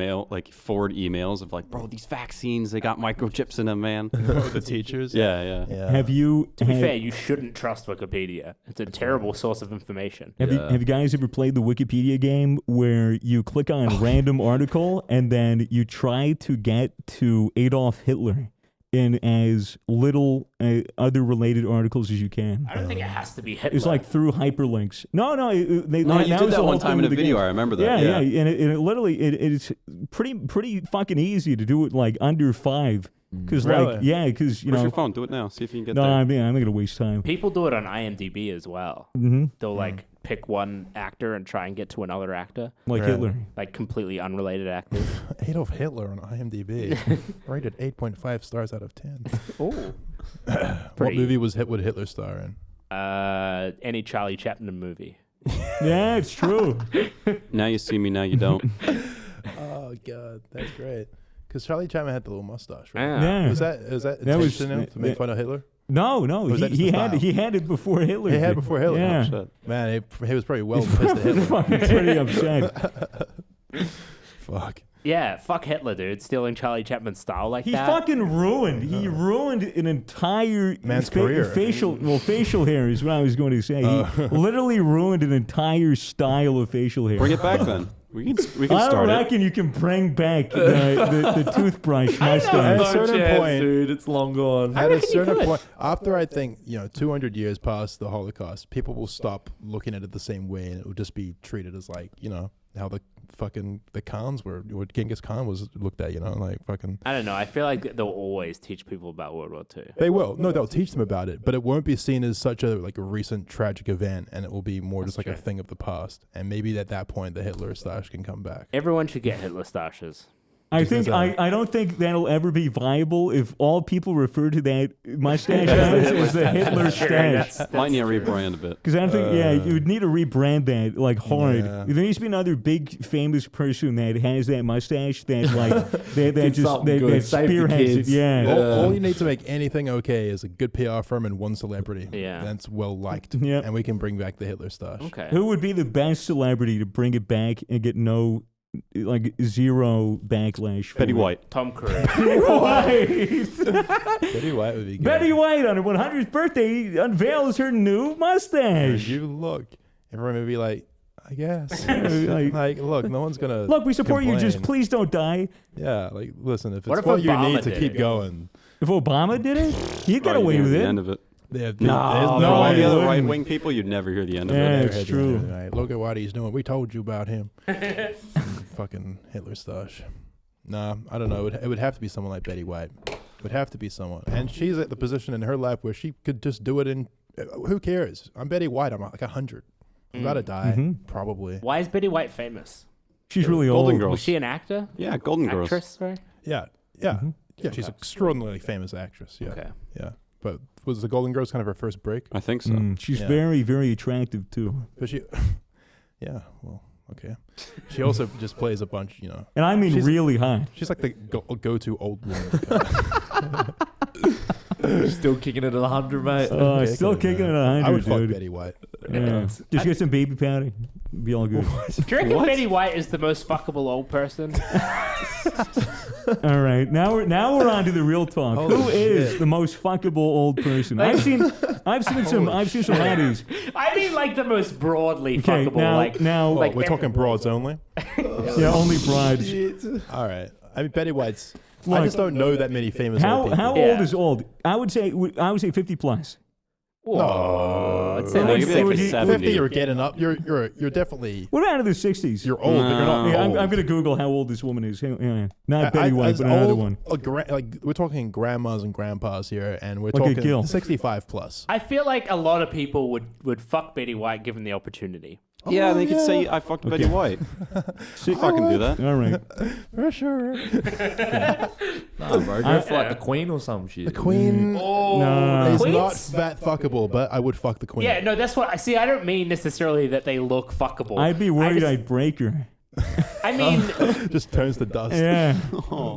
forward emails of like, bro, these vaccines, they got microchips in them, man. The teachers. Yeah. Have you? To be fair, you shouldn't trust Wikipedia. It's a terrible source of information. Have you guys ever played the Wikipedia game where you click on a random article and then you try to get to Adolf Hitler in as little other related articles as you can? I don't think it has to be Hitler. It's like through hyperlinks. No, You did that one time in a video. I remember that. Yeah. And it literally it's pretty fucking easy to do it like under 5. Because Really? because Where's your phone? Do it now. See if you can get No, there. I'm not gonna waste time. People do it on IMDb as well. Mm-hmm. They'll like pick one actor and try and get to another actor, Like Right. Hitler. like completely unrelated actors. Adolf Hitler on IMDb rated 8.5 stars out of 10. Oh, What movie would Hitler star in? any Charlie Chaplin movie. Yeah, it's true. Now you see me, now you don't. Oh god, that's great. Because Charlie Chaplin had the little mustache, right? Yeah. Was that That was- intentional to make fun of Hitler? No, was that just he the had style? he had it before Hitler. He had did. it before Hitler. Yeah. Oh, shit. Man, he was probably well pissed at Hitler. Fucking pretty upset. Fuck. Yeah, fuck Hitler, dude. Stealing Charlie Chaplin's style like He that. fucking ruined. He ruined an entire Man's career. facial hair is what I was going to say. He literally ruined an entire style of facial hair. Bring it back then. We can I don't start it. reckon you can bring back the toothbrush At mustache. a certain point, dude, it's long gone. at a reckon you certain could. point, after I think 200 years past the Holocaust, people will stop looking at it the same way, and it will just be treated as like how the Khans were, or Genghis Khan was looked at, like fucking. I don't know. I feel like they'll always teach people about World War II. They will. No, they'll teach them about it, but it won't be seen as such a recent tragic event, and it will be more just like a thing of the past. And maybe at that point, the Hitler stash can come back. Everyone should get Hitler stashes. I don't think that'll ever be viable if all people refer to that mustache as the Hitler stash. Might need to rebrand a bit. Because I don't think, you would need to rebrand that like hard. Yeah. There needs to be another big famous person that has that mustache that like that spearheads it. Yeah. All you need to make anything okay is a good PR firm and one celebrity. Yeah. That's well liked. Yep. And we can bring back the Hitler stash. Okay. Who would be the best celebrity to bring it back and get zero backlash? For Betty it? White. Tom Cruise. Betty White. Betty White would be good. Betty White on her 100th birthday unveils her new mustache. You look. Everyone would be like, I guess. Like, look, no one's gonna. look, we support you. Just complain. please don't die. Yeah, like listen, if What it's if what you Obama need to did keep it? going. If Obama did it, he'd get Right, away you with hear it. the end of it. There's no All way. the other wouldn't. right-wing people, you'd never hear the end of Yeah. it. It's true. Right. Look at what he's doing. We told you about him. Fucking Hitler stash. Nah, I don't know. It would have to be someone like Betty White. It would have to be someone. And she's at the position in her life where she could just do it in. Who cares? I'm Betty White. I'm like 100. I'm about to die. Probably. Why is Betty White famous? She's really Golden old. Girls. Was she an actor? Yeah, Golden Girls. Actress, sorry? Yeah. Yeah. Yeah. She's an extraordinarily famous actress. Yeah. Okay. Yeah. But was the Golden Girls kind of her first break? I think so. She's Yeah. very, very attractive too. But she. Yeah. Well. Okay. She also just plays a bunch. And I mean She's- really hot. She's like the go-to old woman. Still kicking it at 100, mate. Still kicking it at 100, I would fuck dude. Betty White. Yeah. Just get some baby powder. Be all good. Do you reckon Betty White is the most fuckable old person? All right, now we're on to the real talk. Holy Who is shit. the most fuckable old person? I've seen some ladies. I mean, like the most broadly Okay, fuckable. now Well, we're talking broads only. yeah, only broads. All right. I mean, Betty White's. I Look, just don't know that many famous old people. How Yeah. old is old? I would say 50 plus. Whoa. I'd say No, like you'd be like 60. a 70. 50, you're getting up. You're definitely. What about in the 60s? You're old, but you're not No. old. I'm gonna Google how old this woman is. Yeah. Not I- Betty White, as but another old, one. like we're talking grandmas and grandpas here, and we're Like a talking Gil. 65 plus. I feel like a lot of people would fuck Betty White given the opportunity. Yeah, they could say I fucked Betty White. I fucking do that. All right. For sure. Nah, bro. Go for like the Queen or some shit. The Queen No. is Queens? not that fuckable, but I would fuck the Queen. Yeah, no, that's what I see. I don't mean necessarily that they look fuckable. I'd be worried just- I'd break her. I mean, Just turns to dust. Yeah.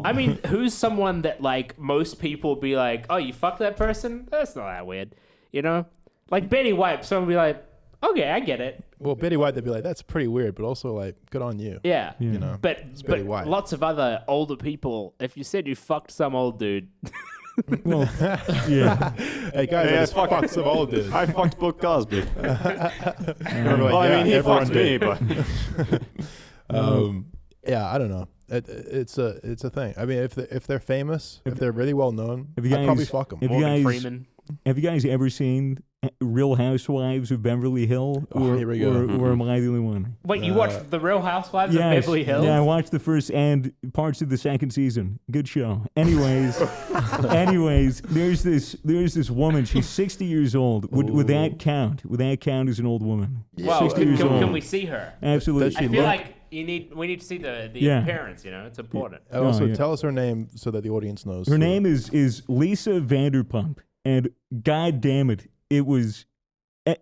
I mean, who's someone that like most people would be like, oh, you fucked that person? That's not that weird, you know? Like Betty White, someone would be like, okay, I get it. Well, Betty White, they'd be like, that's pretty weird, but also like, good on you. Yeah. Yeah. You know. But Betty White. lots of other older people, if you said you fucked some old dude, Well, yeah. Hey guys, I just fucked some old dude. I fucked Bill Cosby. Everyone, Well, I mean, he everyone fucked me, did. but Yeah, I don't know. It's a thing. I mean, if they're famous, if they're really well known, Have you I'd probably guys- fuck them. have you Morgan guys- Freeman. Have you guys ever seen Real Housewives of Beverly Hill? Oh, here we go. Or am I the only one? Wait, you watched The Real Housewives of Yes. Beverly Hills? Yeah, I watched the first and parts of the second season. Good show. Anyways, there's this woman. She's 60 years old. Would that count? Would that count as an old woman? Well, 60 years old. can we see her? Absolutely. Does she I feel look- like we need to see the Yeah. appearance, you know? It's important. And also, yeah. tell us her name so that the audience knows. Her name is Lisa Vanderpump, and god damn it, it was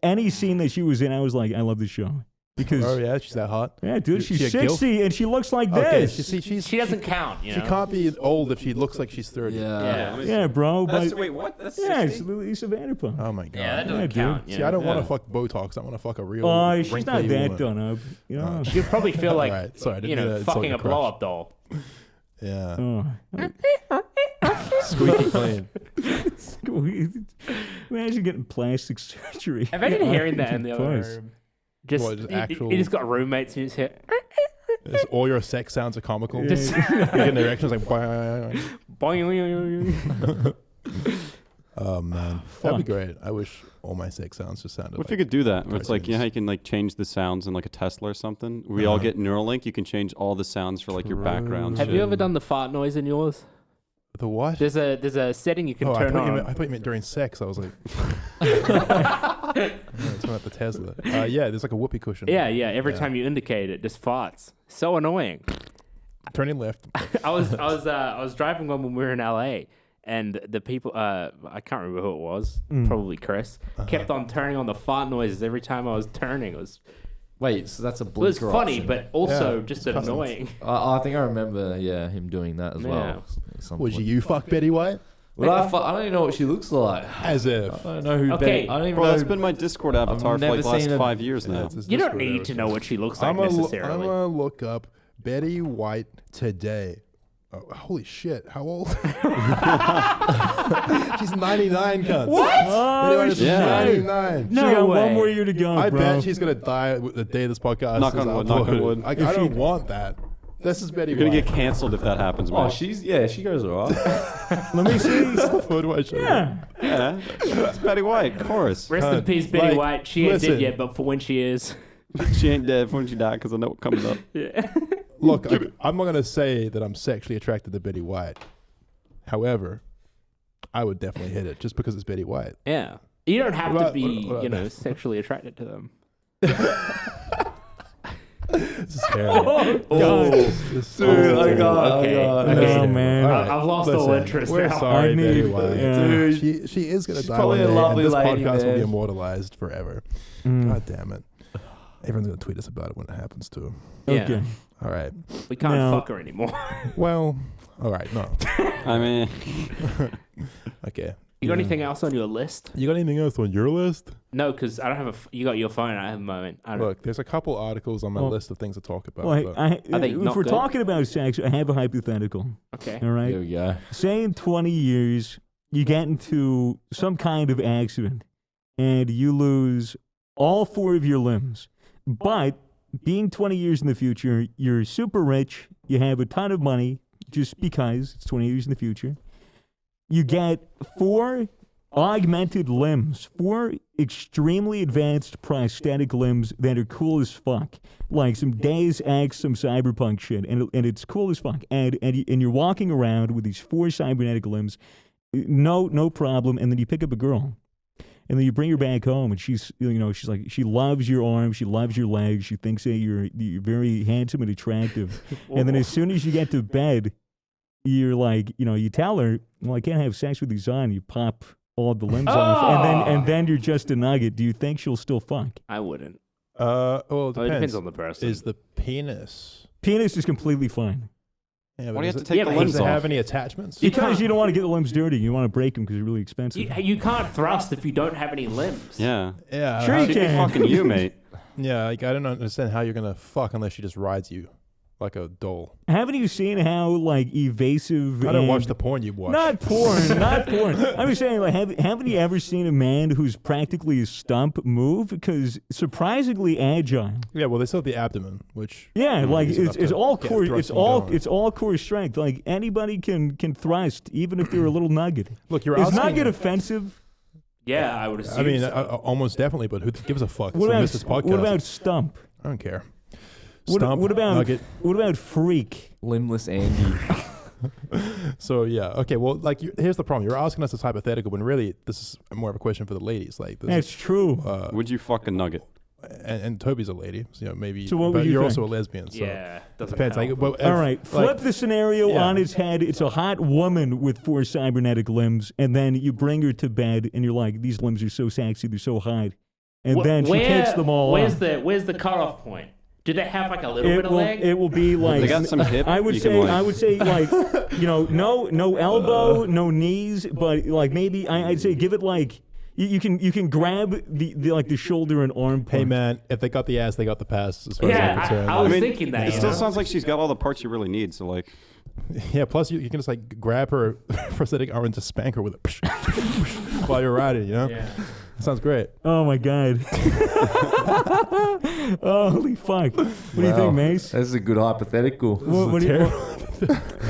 any scene that she was in. I was like, I love this show because Oh yeah, she's that hot. yeah, dude, Is she's she a gilf? 60 and she looks like Okay, this. She doesn't count, you She know? can't be old if she looks like she's 30. Yeah. Yeah, bro. That's, But wait, what? That's yeah, 60? it's Lisa Vanderpump. Oh my god. Yeah, that doesn't Yeah, dude. count. You See, know? I don't want Yeah. to fuck Botox. I want to fuck a real. Oh, she's wrinkly not that woman. done up. You know. You'd probably feel like, Alright, sorry, I didn't you mean to know, insult fucking your a crush. blow-up doll. Yeah. Oh. Squeaky clean. Imagine getting plastic surgery. Imagine hearing that in the other Twice. room. Just, What, just you actual- just got roommates and you just hear, It's all your sex sounds are comical. Yeah. just, You get an erection, it's like. "Bang." boing. Oh man, that'd be Fuck. great. I wish all my sex sounds just sounded What if like. you could do that? Where it's like, you know how cartoons. you can like change the sounds in like a Tesla or something? We all get Neuralink. You can change all the sounds for like your background. Have shit. you ever done the fart noise in yours? The what? There's a setting you can Oh, I turn thought, on. I thought you meant during sex. I was like, it's not the Tesla. Yeah, there's like a whoopee cushion. Yeah, every Yeah. time you indicate it, just farts. So annoying. Turning left. I was driving one when we were in LA, and the people I can't remember who it was, probably Chris, kept on turning on the fart noises every time I was turning. Wait, so that's a It was blinker funny, option. but also Yeah, just cousins. annoying. I think I remember, him doing that as well. at some Would point. you fuck Betty White? Well, I don't even know what she looks like. As if. I don't know who Okay. Betty. I don't even Bro, know. that's been my Discord avatar for never like the last seen a- 5 years now. You don't need to know what she looks like I'm gonna necessarily. look up Betty White today. Oh, holy shit! How old? She's 99, cunts. What? Betty White is Yeah. 99. She got way. one more year to go, I bro. bet she's gonna die the day this podcast Knock is on wood, knock on uploaded. wood. I don't want that. This is Betty You're gonna White. get canceled if that happens, man. Oh, she goes alright. Let me see. the food white show. Yeah. Yeah, it's Betty White, of course. Rest in peace, Betty like, White. She ain't listen. dead yet, but for when she is. She ain't dead when she died because I know what comes up. Yeah. Look, I'm not gonna say that I'm sexually attracted to Betty White. However, I would definitely hit it just because it's Betty White. Yeah. You don't have to What- be, what- sexually attracted to them. This is terrible. God. This I got. Okay. Oh, man. I've lost all interest We're now. sorry, I need- Betty White. yeah. Dude, she is gonna She's die probably one a day, lovely and this lady, podcast will be man. immortalized forever. Mm. God damn it! Everyone's gonna tweet us about it when it happens too. Yeah. Okay. All right. We can't No. fuck her anymore. Well, all right. No. I mean, Okay. You got anything else on your list? You got anything else on your list? No, because I don't have you got your phone. I have mine. I don't. Look, there's a couple articles on my Well, list of things to talk about. Well, but- Are they if not we're good? talking about sex, I have a hypothetical. Okay. All right. Here we go. Say in 20 years, you get into some kind of accident and you lose all 4 of your limbs. But being 20 years in the future, you're super rich, you have a ton of money just because it's 20 years in the future. You get 4 augmented limbs, 4 extremely advanced prosthetic limbs that are cool as fuck. Like some Deus Ex, some cyberpunk shit, and it's cool as fuck. And you're walking around with these 4 cybernetic limbs, no problem. And then you pick up a girl, and then you bring her back home, and she's like, she loves your arms, she loves your legs, she thinks that you're very handsome and attractive. And then as soon as you get to bed, you're like, you tell her, well, I can't have sex with these on. You pop all the limbs off, and then you're just a nugget. Do you think she'll still fuck? I wouldn't. well, it Well, depends. it depends on the person. Is the penis? Penis is completely fine. Yeah, why do you have to it- take Yeah, the but Does limbs it off? have any attachments? Because you don't want to get the limbs dirty. You want to break them because they're really expensive. you can't thrust if you don't have any limbs. Yeah. Yeah. Sure how- you She'd be can. fucking you, mate. Yeah, like I don't understand how you're gonna fuck unless she just rides you like a doll. Haven't you seen how evasive? I don't and- watch the porn you watch. Not porn, not porn. I'm just saying, haven't you ever seen a man who's practically a stump move? Because surprisingly agile. Yeah, well, they still have the abdomen, which Yeah, like easy enough it's to all get core. thrust It's and all going. it's all core strength. Like anybody can thrust, even if they're a little nugget. look, you're Is asking. nugget offensive? Yeah, I would assume. I mean, so. almost definitely, but who gives a fuck? What It's a about Misfits podcast. what about stump? I don't care. What, Stump, what about nugget. what about freak? Limbless Andy. So yeah, okay. Well, like, here's the problem. You're asking us this hypothetical when really this is more of a question for the ladies. Like, this That's true. Would you fuck a nugget? and Toby's a lady, so maybe. So what but would you you're think? also a lesbian. So yeah, doesn't depends. help. Like, well, All right, flip the scenario yeah. on its head. It's a hot woman with 4 cybernetic limbs, and then you bring her to bed, and you're like, these limbs are so sexy, they're so hot, and then she takes them all Where's off. Where's the cutoff point? Do they have like a little bit of leg? It will be like They got some hip. I would you say can, like, I would say like no elbow, no knees, but like maybe I'd say give it like you can grab the like the shoulder and arm part. hey man, if they got the ass, they got the pass. As far as I'm yeah, concerned. I was mean, thinking that. It you still know? sounds like she's got all the parts you really need. So like, Yeah, plus you can just like grab her prosthetic arm and just spank her with it while you're riding, you know? Yeah. Sounds great. Oh my god! Holy fuck! What do you think, Mace? This is a good hypothetical. What do you?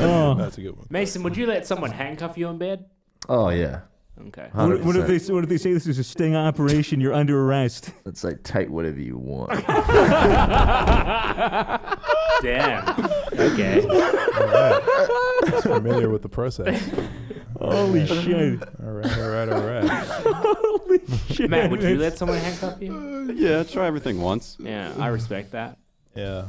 Oh. That's a good one. Mason, would you let someone handcuff you in bed? Oh yeah. Okay. What if they say this is a sting operation? You're under arrest. It's like take whatever you want. Damn. Okay. Just familiar with the process. Holy shit! All right. Holy shit! Matt, would you let someone handcuff you? yeah, try everything once. Yeah, I respect that. Yeah.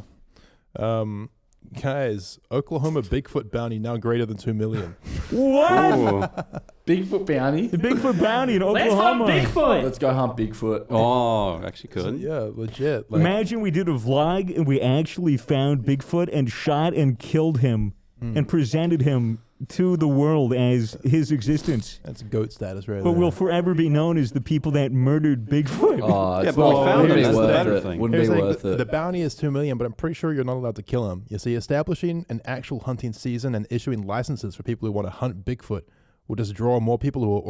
Guys, Oklahoma Bigfoot bounty now greater than 2 million. What? Ooh. Bigfoot bounty. The Bigfoot bounty in Let's hunt Oklahoma. Bigfoot. Let's go hunt Bigfoot. Oh, actually So, could. yeah, legit. Like, Imagine we did a vlog and we actually found Bigfoot and shot and killed him and presented him to the world as his existence. that's goat status right But there. we'll forever be known as the people that murdered Bigfoot. Oh, it's Yeah, but we not, found wouldn't him. be That's the worth better it. thing. Wouldn't Here's be the thing, worth the it. bounty is 2 million, but I'm pretty sure you're not allowed to kill him. You see, establishing an actual hunting season and issuing licenses for people who want to hunt Bigfoot will just draw more people who are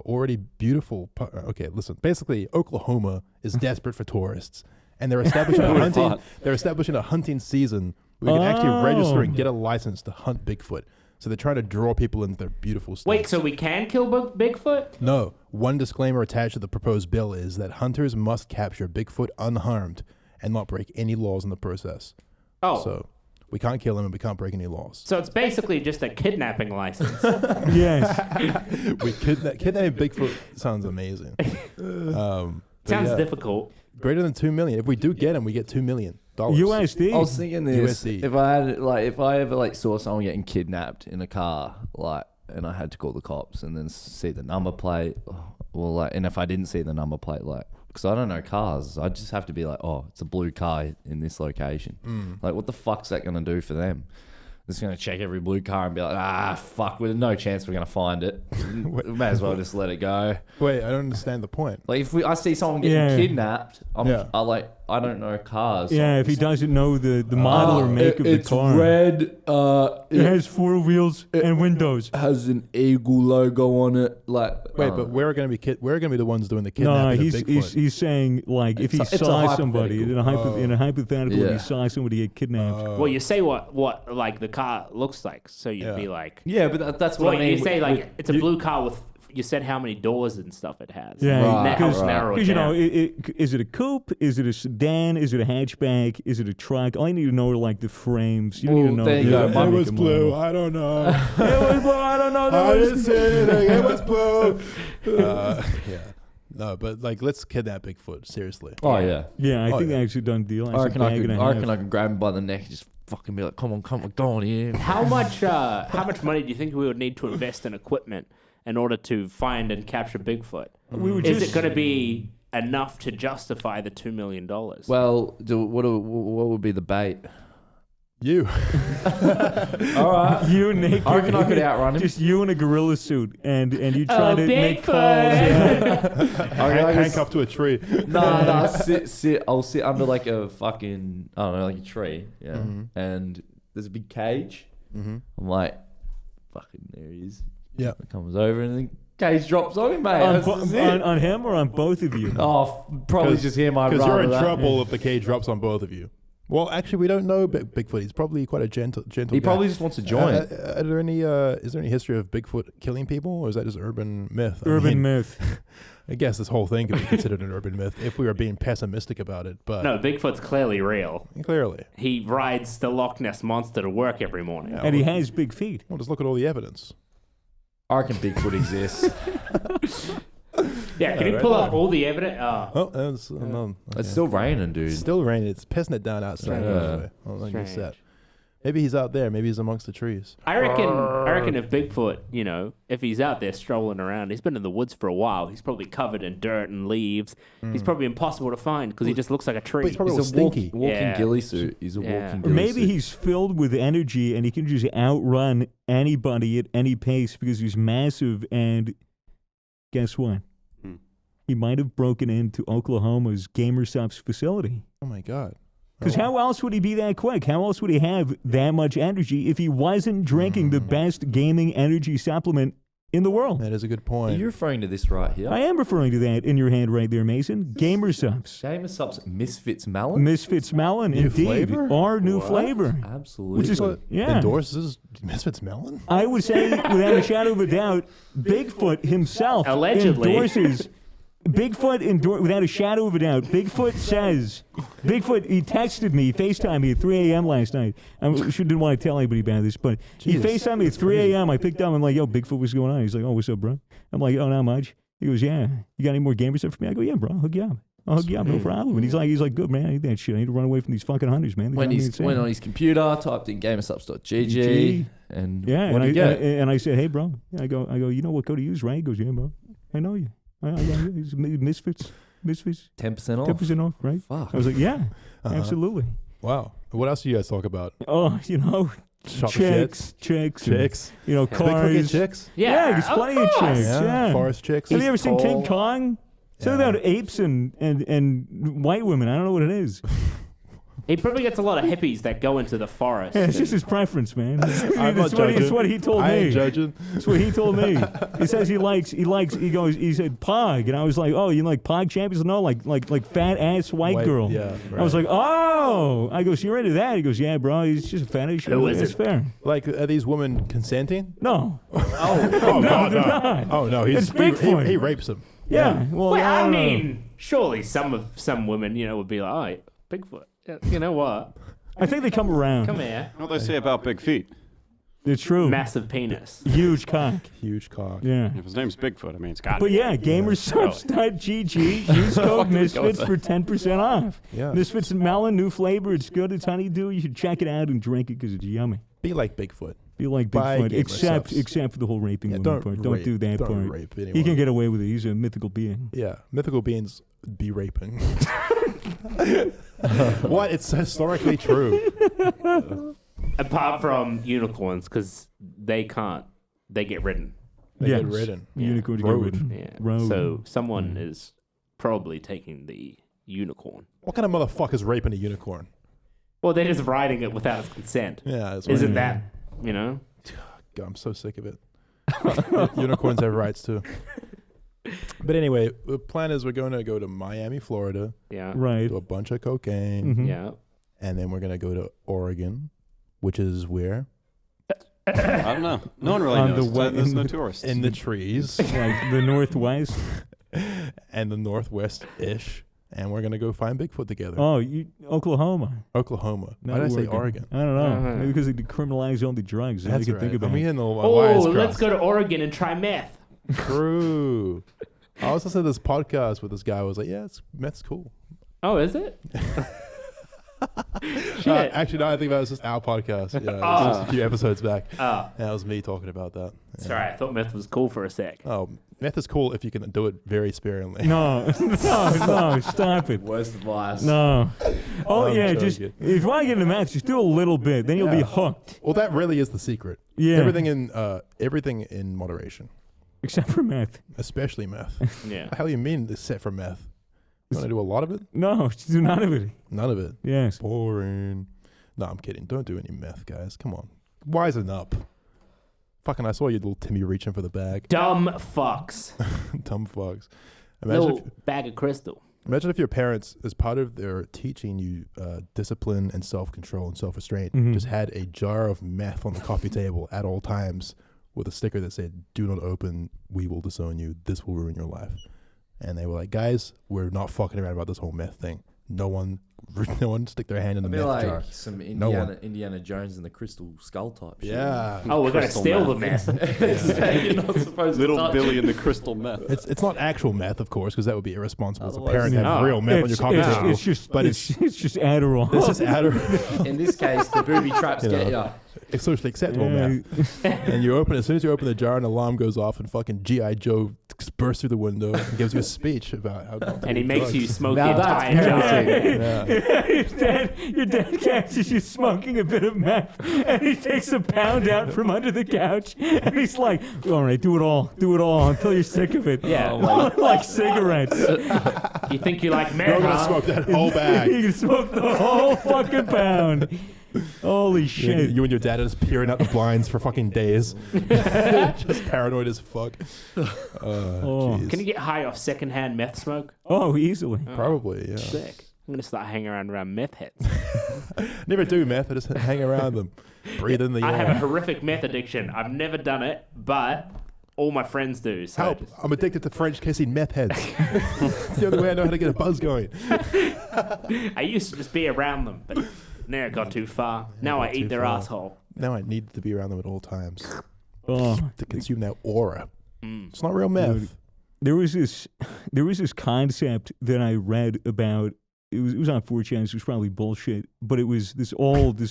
already beautiful. Okay, listen. Basically, Oklahoma is desperate for tourists, and they're establishing a Who would've hunting. thought? They're establishing a hunting season where you can actually register and get a license to hunt Bigfoot. So they're trying to draw people into their beautiful states. Wait, so we can kill Bigfoot? No. One disclaimer attached to the proposed bill is that hunters must capture Bigfoot unharmed and not break any laws in the process. Oh, So we can't kill him and we can't break any laws. so it's basically just a kidnapping license. Yes. Kidnapping Bigfoot sounds amazing. But Sounds yeah, difficult. greater than 2 million. If we do get him, we get $2 million. USD. I was thinking this. USD. If I ever saw someone getting kidnapped in a car, and I had to call the cops and then see the number plate, and if I didn't see the number plate, because I don't know cars, I just have to be like, oh, it's a blue car in this location. Like, what the fuck's that gonna do for them? Just gonna check every blue car and be like, fuck, with no chance we're gonna find it. May as well just let it go. Wait, I don't understand the point. Like, if I see someone getting Yeah. kidnapped, Yeah. I don't know cars. Yeah, if he doesn't know the model or make of the car. Red. It has 4 wheels and windows. Has an eagle logo on it. Wait, but we're gonna be the ones doing the No, kidnapping of he's Bigfoot. he's saying like if he It's a saw somebody in hypothetical. a hypothetical, if Yeah. he saw somebody get kidnapped. Well, you say what like the car looks like, so you'd be like, Yeah, but that's what well, I mean. you say like it's a blue car with. You said how many doors and stuff it has. Yeah, Right, Helps right. narrow it Because you know, down. is it a coupe? Is it a sedan? Is it a hatchback? Is it a truck? All you need to know are like the frames. You don't need to know. there you the- go. the Mine make was and blue. model. I don't know. It was blue. I don't know. I didn't see anything. It was blue. Yeah. No, but let's kidnap Bigfoot. Seriously. Oh yeah. Yeah, I Oh, think yeah. I actually done a deal. I reckon I half. can grab him by the neck and just fucking be like, come on, go on here. How much money do you think we would need to invest in equipment in order to find and capture Bigfoot? We were Is just it going to be enough to justify the $2 million? Well, what would be the bait? You. All right. you and Nick. I reckon I could outrun him. Just you in a gorilla suit, and you try to make Bigfoot! calls. Yeah. I reckon I could Handcuffed to a tree. No, sit. I'll sit under like a fucking, I don't know, like a tree. Yeah. And there's a big cage. I'm like, fucking, there he is. Yeah. It comes over and the cage drops on him, mate. on, That's bo- it. on him or on both of you? Oh, probably just him. I'd Because you're rather in that. trouble if the cage drops on both of you. Well, actually, we don't know Bigfoot. He's probably quite a gentle He guy. probably just wants to join. Is there any history of Bigfoot killing people, or is that just urban myth? I Urban mean, myth. I guess this whole thing could be considered an urban myth if we were being pessimistic about it. But No, Bigfoot's clearly real. clearly, He rides the Loch Ness Monster to work every morning. Yeah. And he has big feet. well, just look at all the evidence. I reckon Bigfoot exists. Yeah, can you pull up all the evidence? Oh, that's okay. It's still raining, dude. It's still raining. It's pissing it down outside. Yeah. By the way. I don't think it's Strange. that. Maybe he's out there. Maybe he's amongst the trees. I reckon if Bigfoot, if he's out there strolling around, he's been in the woods for a while. He's probably covered in dirt and leaves. He's probably impossible to find because he just looks like a tree. But he's probably He's a stinky. walking Yeah. ghillie suit. He's a Yeah. walking Or ghillie maybe suit. he's filled with energy and he can just outrun anybody at any pace because he's massive. And guess what? Hmm. He might have broken into Oklahoma's GamerStop's facility. Oh my god. Because how else would he be that quick? How else would he have that much energy if he wasn't drinking the best gaming energy supplement in the world? That is a good Are point. you referring to this right here? I am referring to that in your hand right there, Mason. GamerSupps. Jameis Subs Misfits Melon? Misfits Melon, New indeed. flavor? Our new What? flavor. Absolutely. Which is, yeah. Endorses Misfits Melon? I would say, without a shadow of a doubt, Bigfoot himself Allegedly. endorses. Without a shadow of a doubt, Bigfoot says, he texted me, FaceTimed me at 3 a.m. last night. I didn't want to tell anybody about this, but he Jesus, FaceTimed me at 3 a.m. I picked up, I'm like, yo, Bigfoot, what's going on? He's like, oh, what's up, bro? I'm like, oh, not much. He goes, yeah, you got any more gamer stuff for me? I go, yeah, bro, I'll hook you up. I'll hook you up, no problem. And he's like, good, man. I need that shit. I need to run away from these fucking hunters, man. They When drive me he's insane. went on his computer, typed in gamersubs.gg, and Yeah, what and do you get? and I said, hey, bro. I go, you know what code to use, right? He goes, yeah, bro. I know you. I got you. He's Misfits. 10% off. 10% off, right? Fuck. I was like, yeah, absolutely. Wow. What else do you guys talk about? Oh, you know, Shop chicks, Chicks. you know, Bigfoot get cars. chicks? Yeah, there's plenty of chicks. Yeah. Forest chicks. Have you ever seen King tall. Kong? Something about apes and white women. I don't know what it is. He probably gets a lot of hippies that go into the forest. Yeah, it's just his preference, man. I'm not judging. It's what he told I me. ain't judging. That's what he told me. He says he said Pog, and I was like, oh, you like Pog champions? No, like fat ass white girl. Yeah. I was like, oh. I go, so you're into that? He goes, yeah, bro. He's just a fetish. Who is It's it? fair. Like, are these women consenting? No. Oh, God, they're no. not. Oh, no. It's Bigfoot. He rapes them. Yeah. Well, Well, I I don't know. mean, surely some women, would be like, oh, Bigfoot. Yeah, you know what? I think they come around. Come here. What do they say about big feet? It's true. Massive penis. Huge cock. Huge cock. Yeah. If his name's Bigfoot, I mean, it's got But yeah, gamersubs.gg. Use code Misfits for 10% off. Yeah. Misfits and melon, new flavor. It's good. It's honeydew. You should check it out and drink it because it's yummy. Be like Bigfoot. Be like Buy Bigfoot, Gamersubs. except for the whole raping Yeah, woman part. Don't rape. do that Don't part. rape anyone. He can get away with it. He's a mythical being. Yeah. Mythical beings be raping. What? It's historically true. Apart from unicorns, because they can't. They get ridden. They Yes. get ridden. Yeah. Unicorns get Road. ridden. Yeah. Road. So someone is probably taking the unicorn. What kind of motherfucker's raping a unicorn? Well, they're just riding it without its consent. Yeah. That's what I Isn't mean. that, God, I'm so sick of it. Unicorns have rights too. But anyway, the plan is we're going to go to Miami, Florida, Yeah. Right. do a bunch of cocaine, Mhm. Yeah. and then we're going to go to Oregon, which is where? I don't know. No one really On knows. the way- There's no tourists. In the trees Like the Northwest. and the Northwest-ish. And we're going to go find Bigfoot together. Oh, Oklahoma. Oklahoma. Not Why did I say Oregon? I don't know. Uh-huh. Maybe because they decriminalize only drugs. That's I can right. think about I'm it. getting all my Oh, wires let's crossed. go to Oregon and try meth. True. I also said this podcast with this guy. I was like, yeah, meth's cool. Oh, is it? Shit. Actually, no, I think that was just our podcast. Yeah, it was just a few episodes back. Oh, And that was me talking about that. Yeah. sorry. I thought meth was cool for a sec. Oh, meth is cool if you can do it very sparingly. No, no, stop it. Worst advice. No. Oh, I'm yeah, just, joking. if you want to get into math, just do a little bit. Then you'll be Yeah. hooked. Well, that really is the secret. Yeah. Everything in moderation, Except for meth. especially meth. Yeah. The hell you mean except for meth? You want to do a lot of it? No, just do none of it. None of it. Yes. Boring. No, I'm kidding. Don't do any meth, guys. Come on. Wisen up. Fucking, I saw you little Timmy reaching for the bag. Dumb fucks. Dumb fucks. Imagine Little bag of crystal. if your parents, as part of their teaching you discipline and self-control and self-restraint, Mhm. just had a jar of meth on the coffee table at all times with a sticker that said, "Do not open. We will disown you. This will ruin your life." And they were like, "Guys, we're not fucking around about this whole meth thing. No one stick their hand in the I meth feel like jar." some No one. Indiana Jones and the Crystal Skull type shit. Yeah. Oh, we're going to Crystal steal meth. the meth. You're not supposed to Little touch Billy it. and the crystal meth. It's not actual meth, of course, because that would be irresponsible as a Otherwise, parent to have no. real meth on your coffee table. It's just, but it's just Adderall. this is Adderall. In this case, the booby traps You get know. you. It's socially acceptable Yeah. meth. And you open, as soon as you open the jar, an alarm goes off, and fucking G.I. Joe bursts through the window and gives you a speech about how not to And he do makes drugs. you smoke Now the that's entire parenting. jar. Yeah. your dad catches you smoking a bit of meth, and he takes a pound out from under the couch, and he's like, "All right, do it all until you're sick of it." Yeah. Like cigarettes. You think you like You're meth, gonna huh? smoke that whole bag. You can smoke the whole fucking pound. Holy shit! You and your dad are just peering out the blinds for fucking days. Just paranoid as fuck. Oh. Jeez. Can you get high off secondhand meth smoke? Oh, easily. Probably, yeah. Sick. I'm going to start hanging around meth heads. Never do meth. I just hang around them. Breathe in the I have a air. horrific meth addiction. I've never done it, but all my friends do. So Help. I'm addicted to French kissing meth heads. It's the only way I know how to get a buzz going. I used to just be around them, but now it got too far. Now I got eat too their far. asshole. Now I need to be around them at all times Oh, to consume that aura. Mm. It's not real meth. there was this concept that I read about. It was on 4chan. It was probably bullshit, but it was this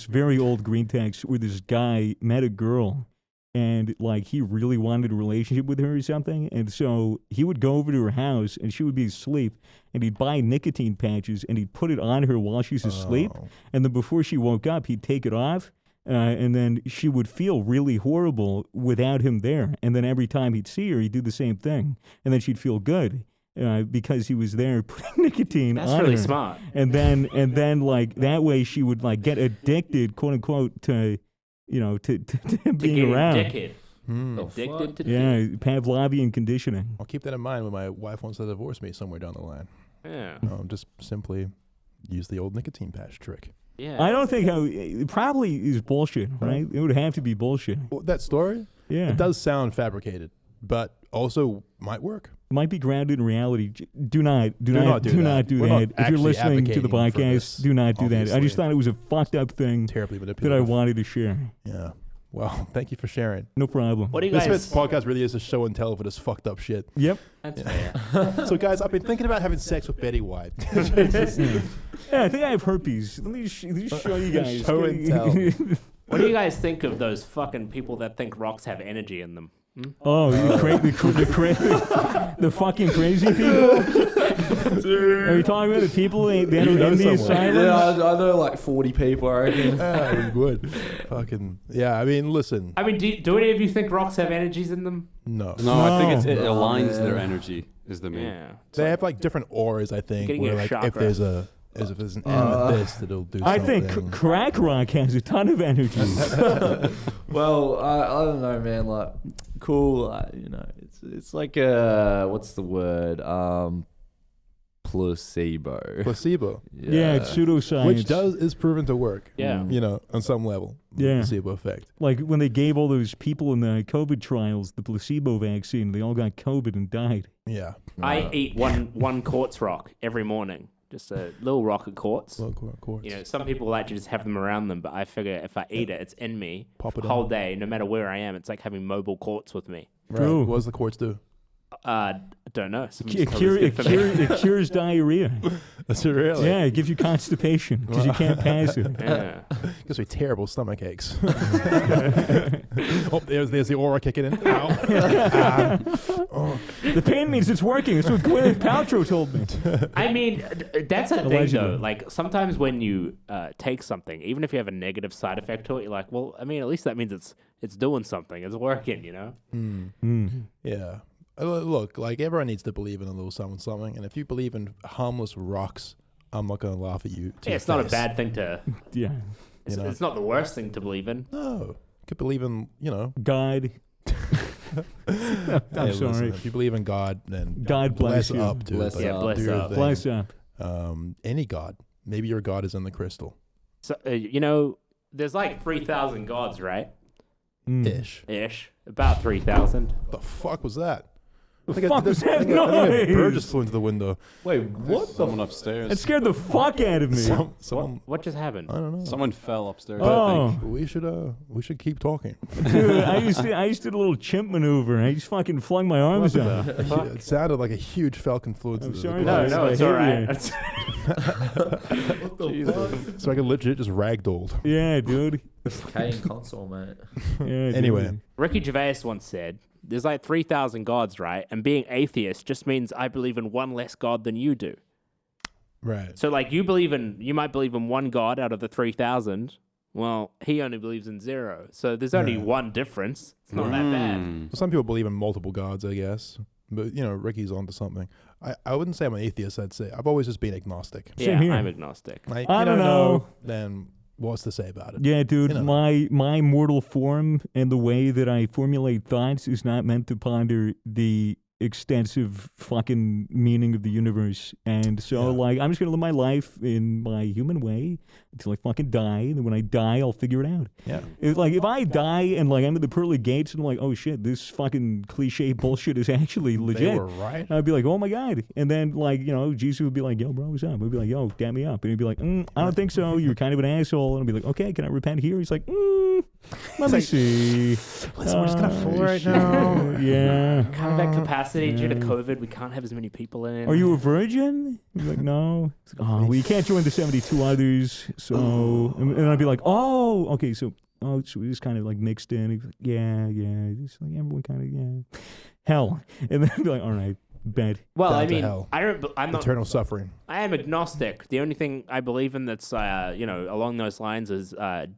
very old green text where this guy met a girl, and like he really wanted a relationship with her or something, and so he would go over to her house, and she would be asleep, and he'd buy nicotine patches, and he'd put it on her while she's asleep, and then before she woke up, he'd take it off. And then she would feel really horrible without him there. And then every time he'd see her, he'd do the same thing. And then she'd feel good because he was there putting nicotine on her. That's really smart. And then like that way she would like get addicted, quote unquote, to him being around. Addicted to Pavlovian conditioning. I'll keep that in mind when my wife wants to divorce me somewhere down the line. Yeah. Just simply use the old nicotine patch trick. Yeah. I don't think it probably is bullshit, right? It would have to be bullshit. Well, that story, Yeah. it does sound fabricated, but also might work. Might be grounded in reality. Do not do We're that. not If you're actually listening to the advocating for podcast, this, do not do that. I obviously. just thought it was a fucked up thing Terribly that manipulative. I wanted to share. Yeah. Well, thank you for sharing. No problem. What do you Misfits guys? Podcast really is a show and tell for this fucked up shit. Yep. That's fair. So, guys, I've been thinking about having sex with Betty White. Yeah, I think I have herpes. Let me show you guys. Show and tell. What do you guys think of those fucking people that think rocks have energy in them? Oh, the fucking crazy people. Are you talking about the people that are in the someone. asylum? Yeah, I know like 40 people, I reckon. We would. Fucking, yeah, I mean, listen. I mean, do any of you think rocks have energies in them? No. No, I think it No, aligns man. their energy is the main. Yeah. They have like different auras, I think, Getting where your like if chakra. there's an amethyst, it'll do I something. think crack rock has a ton of energy. Well, I don't know, man. Like, cool. It's like a what's the word? Placebo. Placebo, Yeah, it's pseudoscience. which is proven to work. Yeah. You know, on some level. the Yeah. placebo effect. Like when they gave all those people in the COVID trials the placebo vaccine, they all got COVID and died. Yeah. I eat one quartz rock every morning. Just a little rock of quartz. Local quartz. You know, some people like to just have them around them, but I figure if I eat it, it's in me Pop it the in. whole day, no matter where I am. It's like having mobile quartz with me. Right. True. What does the quartz do? I don't know. It cures diarrhea. That's it, really? Yeah, it gives you constipation because you can't pass it. Yeah. Gives me terrible stomach aches. Oh, there's the aura kicking in. Ow. Oh. The pain means it's working. That's what Gwyneth Paltrow told me. I mean, that's a thing Allegedly. though. Like sometimes when you take something, even if you have a negative side effect to it, you're like, well, I mean, at least that means it's doing something. It's working, you know? Yeah. Look, like everyone needs to believe in a little something, and if you believe in harmless rocks, I'm not going to laugh at you. To Yeah, your it's not a face. bad thing to. Yeah. It's, You know? it's not the worst thing to believe in. No, you could believe in, God. Hey, I'm listen, sorry. if you believe in God, then God bless you. up, dude. Bless Like, up. Bless do your up. thing. Bless up. Any God. Maybe your God is in the crystal. So, you know, there's like 3,000 gods, right? Ish. Ish. About 3,000. The fuck was that? The fuck was that I think a bird noise? just flew into the window. Wait, what the? Someone upstairs. It scared the fuck out of me. Someone, What just happened? I don't know. Someone fell upstairs. Oh. I think. We should keep talking. Dude, I used to do a little chimp maneuver. I just fucking flung my arms out. It sounded like a huge falcon flew into I'm the sorry. No, no, it's I all hate right. So I could legit just ragdolled. Yeah, dude. Cane console, mate. Yeah, dude. Anyway, Ricky Gervais once said, there's like 3,000 gods, right? And being atheist just means I believe in one less god than you do. right. So like you might believe in one god out of the 3,000. Well, he only believes in 0. So there's only one difference. It's not that bad. Some people believe in multiple gods, I guess. But, Ricky's onto something. I wouldn't say I'm an atheist, I'd say. I've always just been agnostic. Same Yeah, here. I'm agnostic. Like, I you don't know. Then what's to say about it? Yeah, dude, You know. my mortal form and the way that I formulate thoughts is not meant to ponder the extensive fucking meaning of the universe. And so, Yeah. like, I'm just going to live my life in my human way until I fucking die. And then when I die, I'll figure it out. Yeah. If I die and, like, I'm at the pearly gates and I'm like, oh, shit, this fucking cliche bullshit is actually They legit. were right. I'd be like, oh my God. And then, like, Jesus would be like, yo, bro, what's up? I'd be like, yo, dap me up. And he'd be like, I don't think so. You're kind of an asshole. And I'd be like, okay, can I repent here? He's like, Let me see. Listen, we're just kind of full right now. Yeah. Kind of at capacity due to COVID. We can't have as many people in. Are you a virgin? You're like, no. It's like, oh, well, you can't join the 72 others. So, and I'd be like, oh, okay, so we just kind of like mixed in. He'd be like, yeah. Just like everyone kind of, yeah. Hell. And then I'd be like, all right, bet. Well, Down I to mean, hell. I'm not. Eternal suffering. I am agnostic. The only thing I believe in that's along those lines is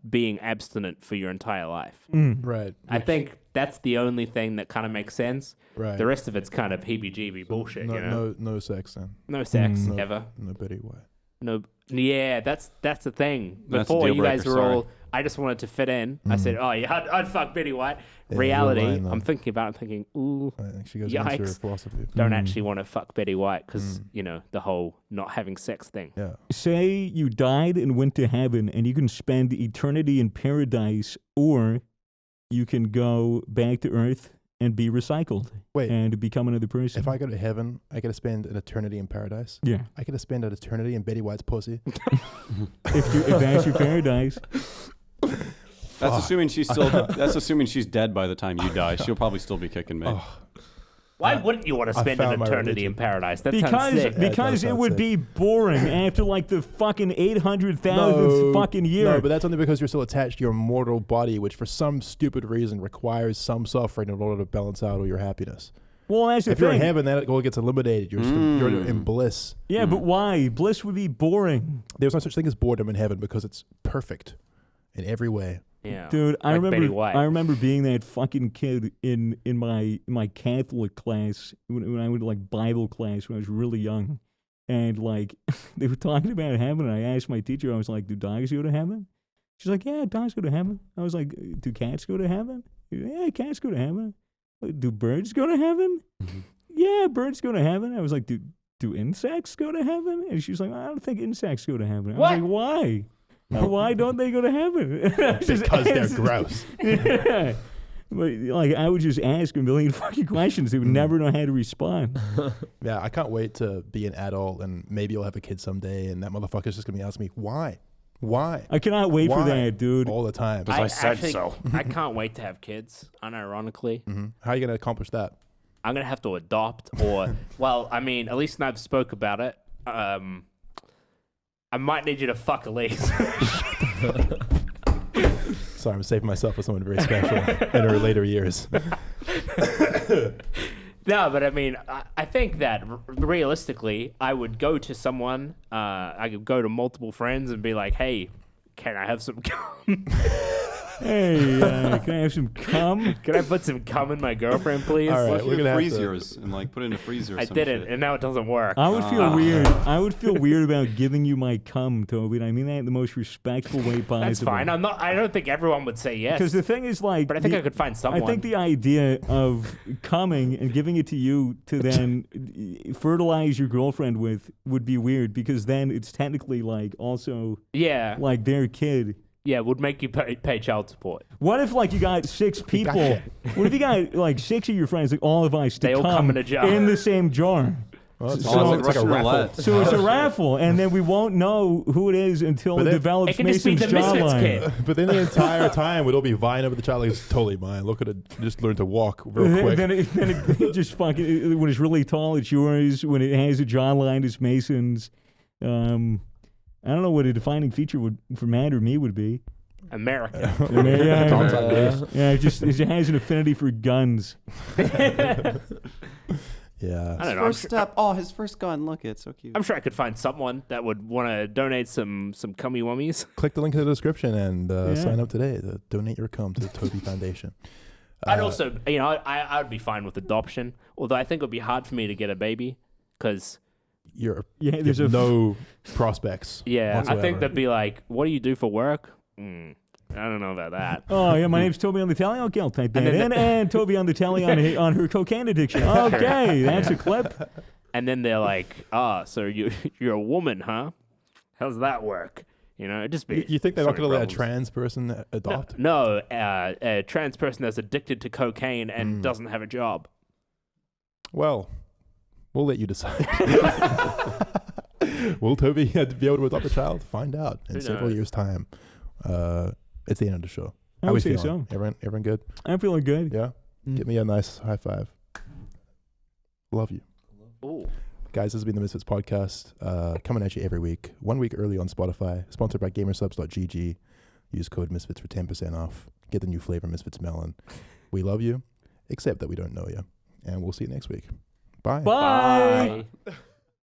being abstinent for your entire life. Right. I think that's the only thing that kind of makes sense. Right. The rest of it's kind of heebie-jeebie bullshit. No sex then. No sex No, ever. No Betty White. No. Yeah, that's the thing. That's a Before deal you guys breaker, were sorry. all, I just wanted to fit in. I said, oh yeah, I'd fuck Betty White. Yeah, Reality, you're lying, though. I'm thinking about it, I'm thinking, ooh, I think she goes against your Yikes. philosophy. don't actually want to fuck Betty White because the whole not having sex thing. Yeah. Say you died and went to heaven and you can spend eternity in paradise, or you can go back to earth and be recycled. Wait. And become another person. If I go to heaven, I get to spend an eternity in paradise. Yeah. I get to spend an eternity in Betty White's pussy. If that's your paradise. That's assuming she's still. That's assuming she's dead by the time you die. She'll probably still be kicking me. Why wouldn't you want to I spend an found my eternity religion. in paradise? That sounds sick. Because Yeah, it it would does be boring after like the fucking 800,000th fucking year. No, but that's only because you're still attached to your mortal body, which for some stupid reason requires some suffering in order to balance out all your happiness. Well, that's the If thing. you're in heaven, that all gets eliminated. You're in bliss. Yeah, but why? Bliss would be boring. There's no such thing as boredom in heaven because it's perfect in every way. Yeah. Dude, I Like Betty remember White. I remember being that fucking kid in my Catholic class when I went to like Bible class when I was really young. And like they were talking about heaven and I asked my teacher, I was like, do dogs go to heaven? She's like, yeah, dogs go to heaven. I was like, do cats go to heaven? Yeah, cats go to heaven. Do birds go to heaven? Yeah, birds go to heaven. I was like, do insects go to heaven? And she's like, I don't think insects go to heaven. I was like, why? Why don't they go to heaven? Because they're gross. Yeah. But like I would just ask a million fucking questions. They would never know how to respond. Yeah, I can't wait to be an adult and maybe you'll have a kid someday and that motherfucker's just going to be asking me, why? Why? I cannot wait for Why? that, dude. All the time. I said actually, so. I can't wait to have kids, unironically. How are you going to accomplish that? I'm going to have to adopt or, well, I mean, at least I've spoke about it. I might need you to fuck Elise. Sorry, I'm saving myself for someone very special in her later years. No, but I mean, I think that realistically, I would go to someone, I could go to multiple friends and be like, hey, can I have some cum? Hey, can I have some cum? Can I put some cum in my girlfriend, please? All right, What if we're you gonna have freeze to- yours and like put it in a freezer or I some didn't, shit? and now it doesn't work. I would feel weird. I would feel weird about giving you my cum, Toby. And I mean that in the most respectful way possible. That's fine. I don't think everyone would say yes. Because the thing is, like, But I think I could find someone. I think the idea of coming and giving it to you to then fertilize your girlfriend with would be weird because then it's technically like also yeah, like their kid. yeah, would make you pay child support. What if like you got 6 people? What if you got like 6 of your friends, like all of us, to They all come in a jar. in the same jar? Well, it's So- it's like a Russian raffle. roulette. So it's a raffle, and then we won't know who it is until it then- develops It can just be Mason's the Misfits jawline. kid. But then the entire time we'd all be vying over the child like it's totally mine. Look at it, just learn to walk real quick. Then it just fucking when it's really tall, it's yours. When it has a jawline, it's Mason's. I don't know what a defining feature for Matt or me would be. American. Yeah, it has an affinity for guns. Yeah. I don't know. First step. Oh, his first gun. Look, it's so cute. I'm sure I could find someone that would want to donate some cummy wummies. Click the link in the description and sign up today to donate your cum to the Toby Foundation. I'd also, I would be fine with adoption. Although I think it would be hard for me to get a baby, because you There's have no prospects. I whatsoever. think they'd be like, "What do you do for work?" I don't know about that. Oh yeah, my name's Toby on the telly. Okay, I'll type that And in. then And Toby on the telly on her cocaine addiction. Okay, that's a clip. And then they're like, so you're a woman, huh? How's that work? It'd just be. You think they're not so going to many let a problems. trans person adopt? No, a trans person that's addicted to cocaine and doesn't have a job. Well, we'll let you decide. Will Toby be able to adopt a child? Find out in Who several knows? years' time. It's the end of the show. I How would we say feeling? so. Everyone good? I'm feeling good. Yeah. Give me a nice high five. Love you. Ooh. Guys, this has been the Misfits Podcast, coming at you every week. 1 week early on Spotify, sponsored by gamersubs.gg. Use code Misfits for 10% off. Get the new flavor Misfits Melon. We love you, except that we don't know you. And we'll see you next week. Bye. Bye. Bye.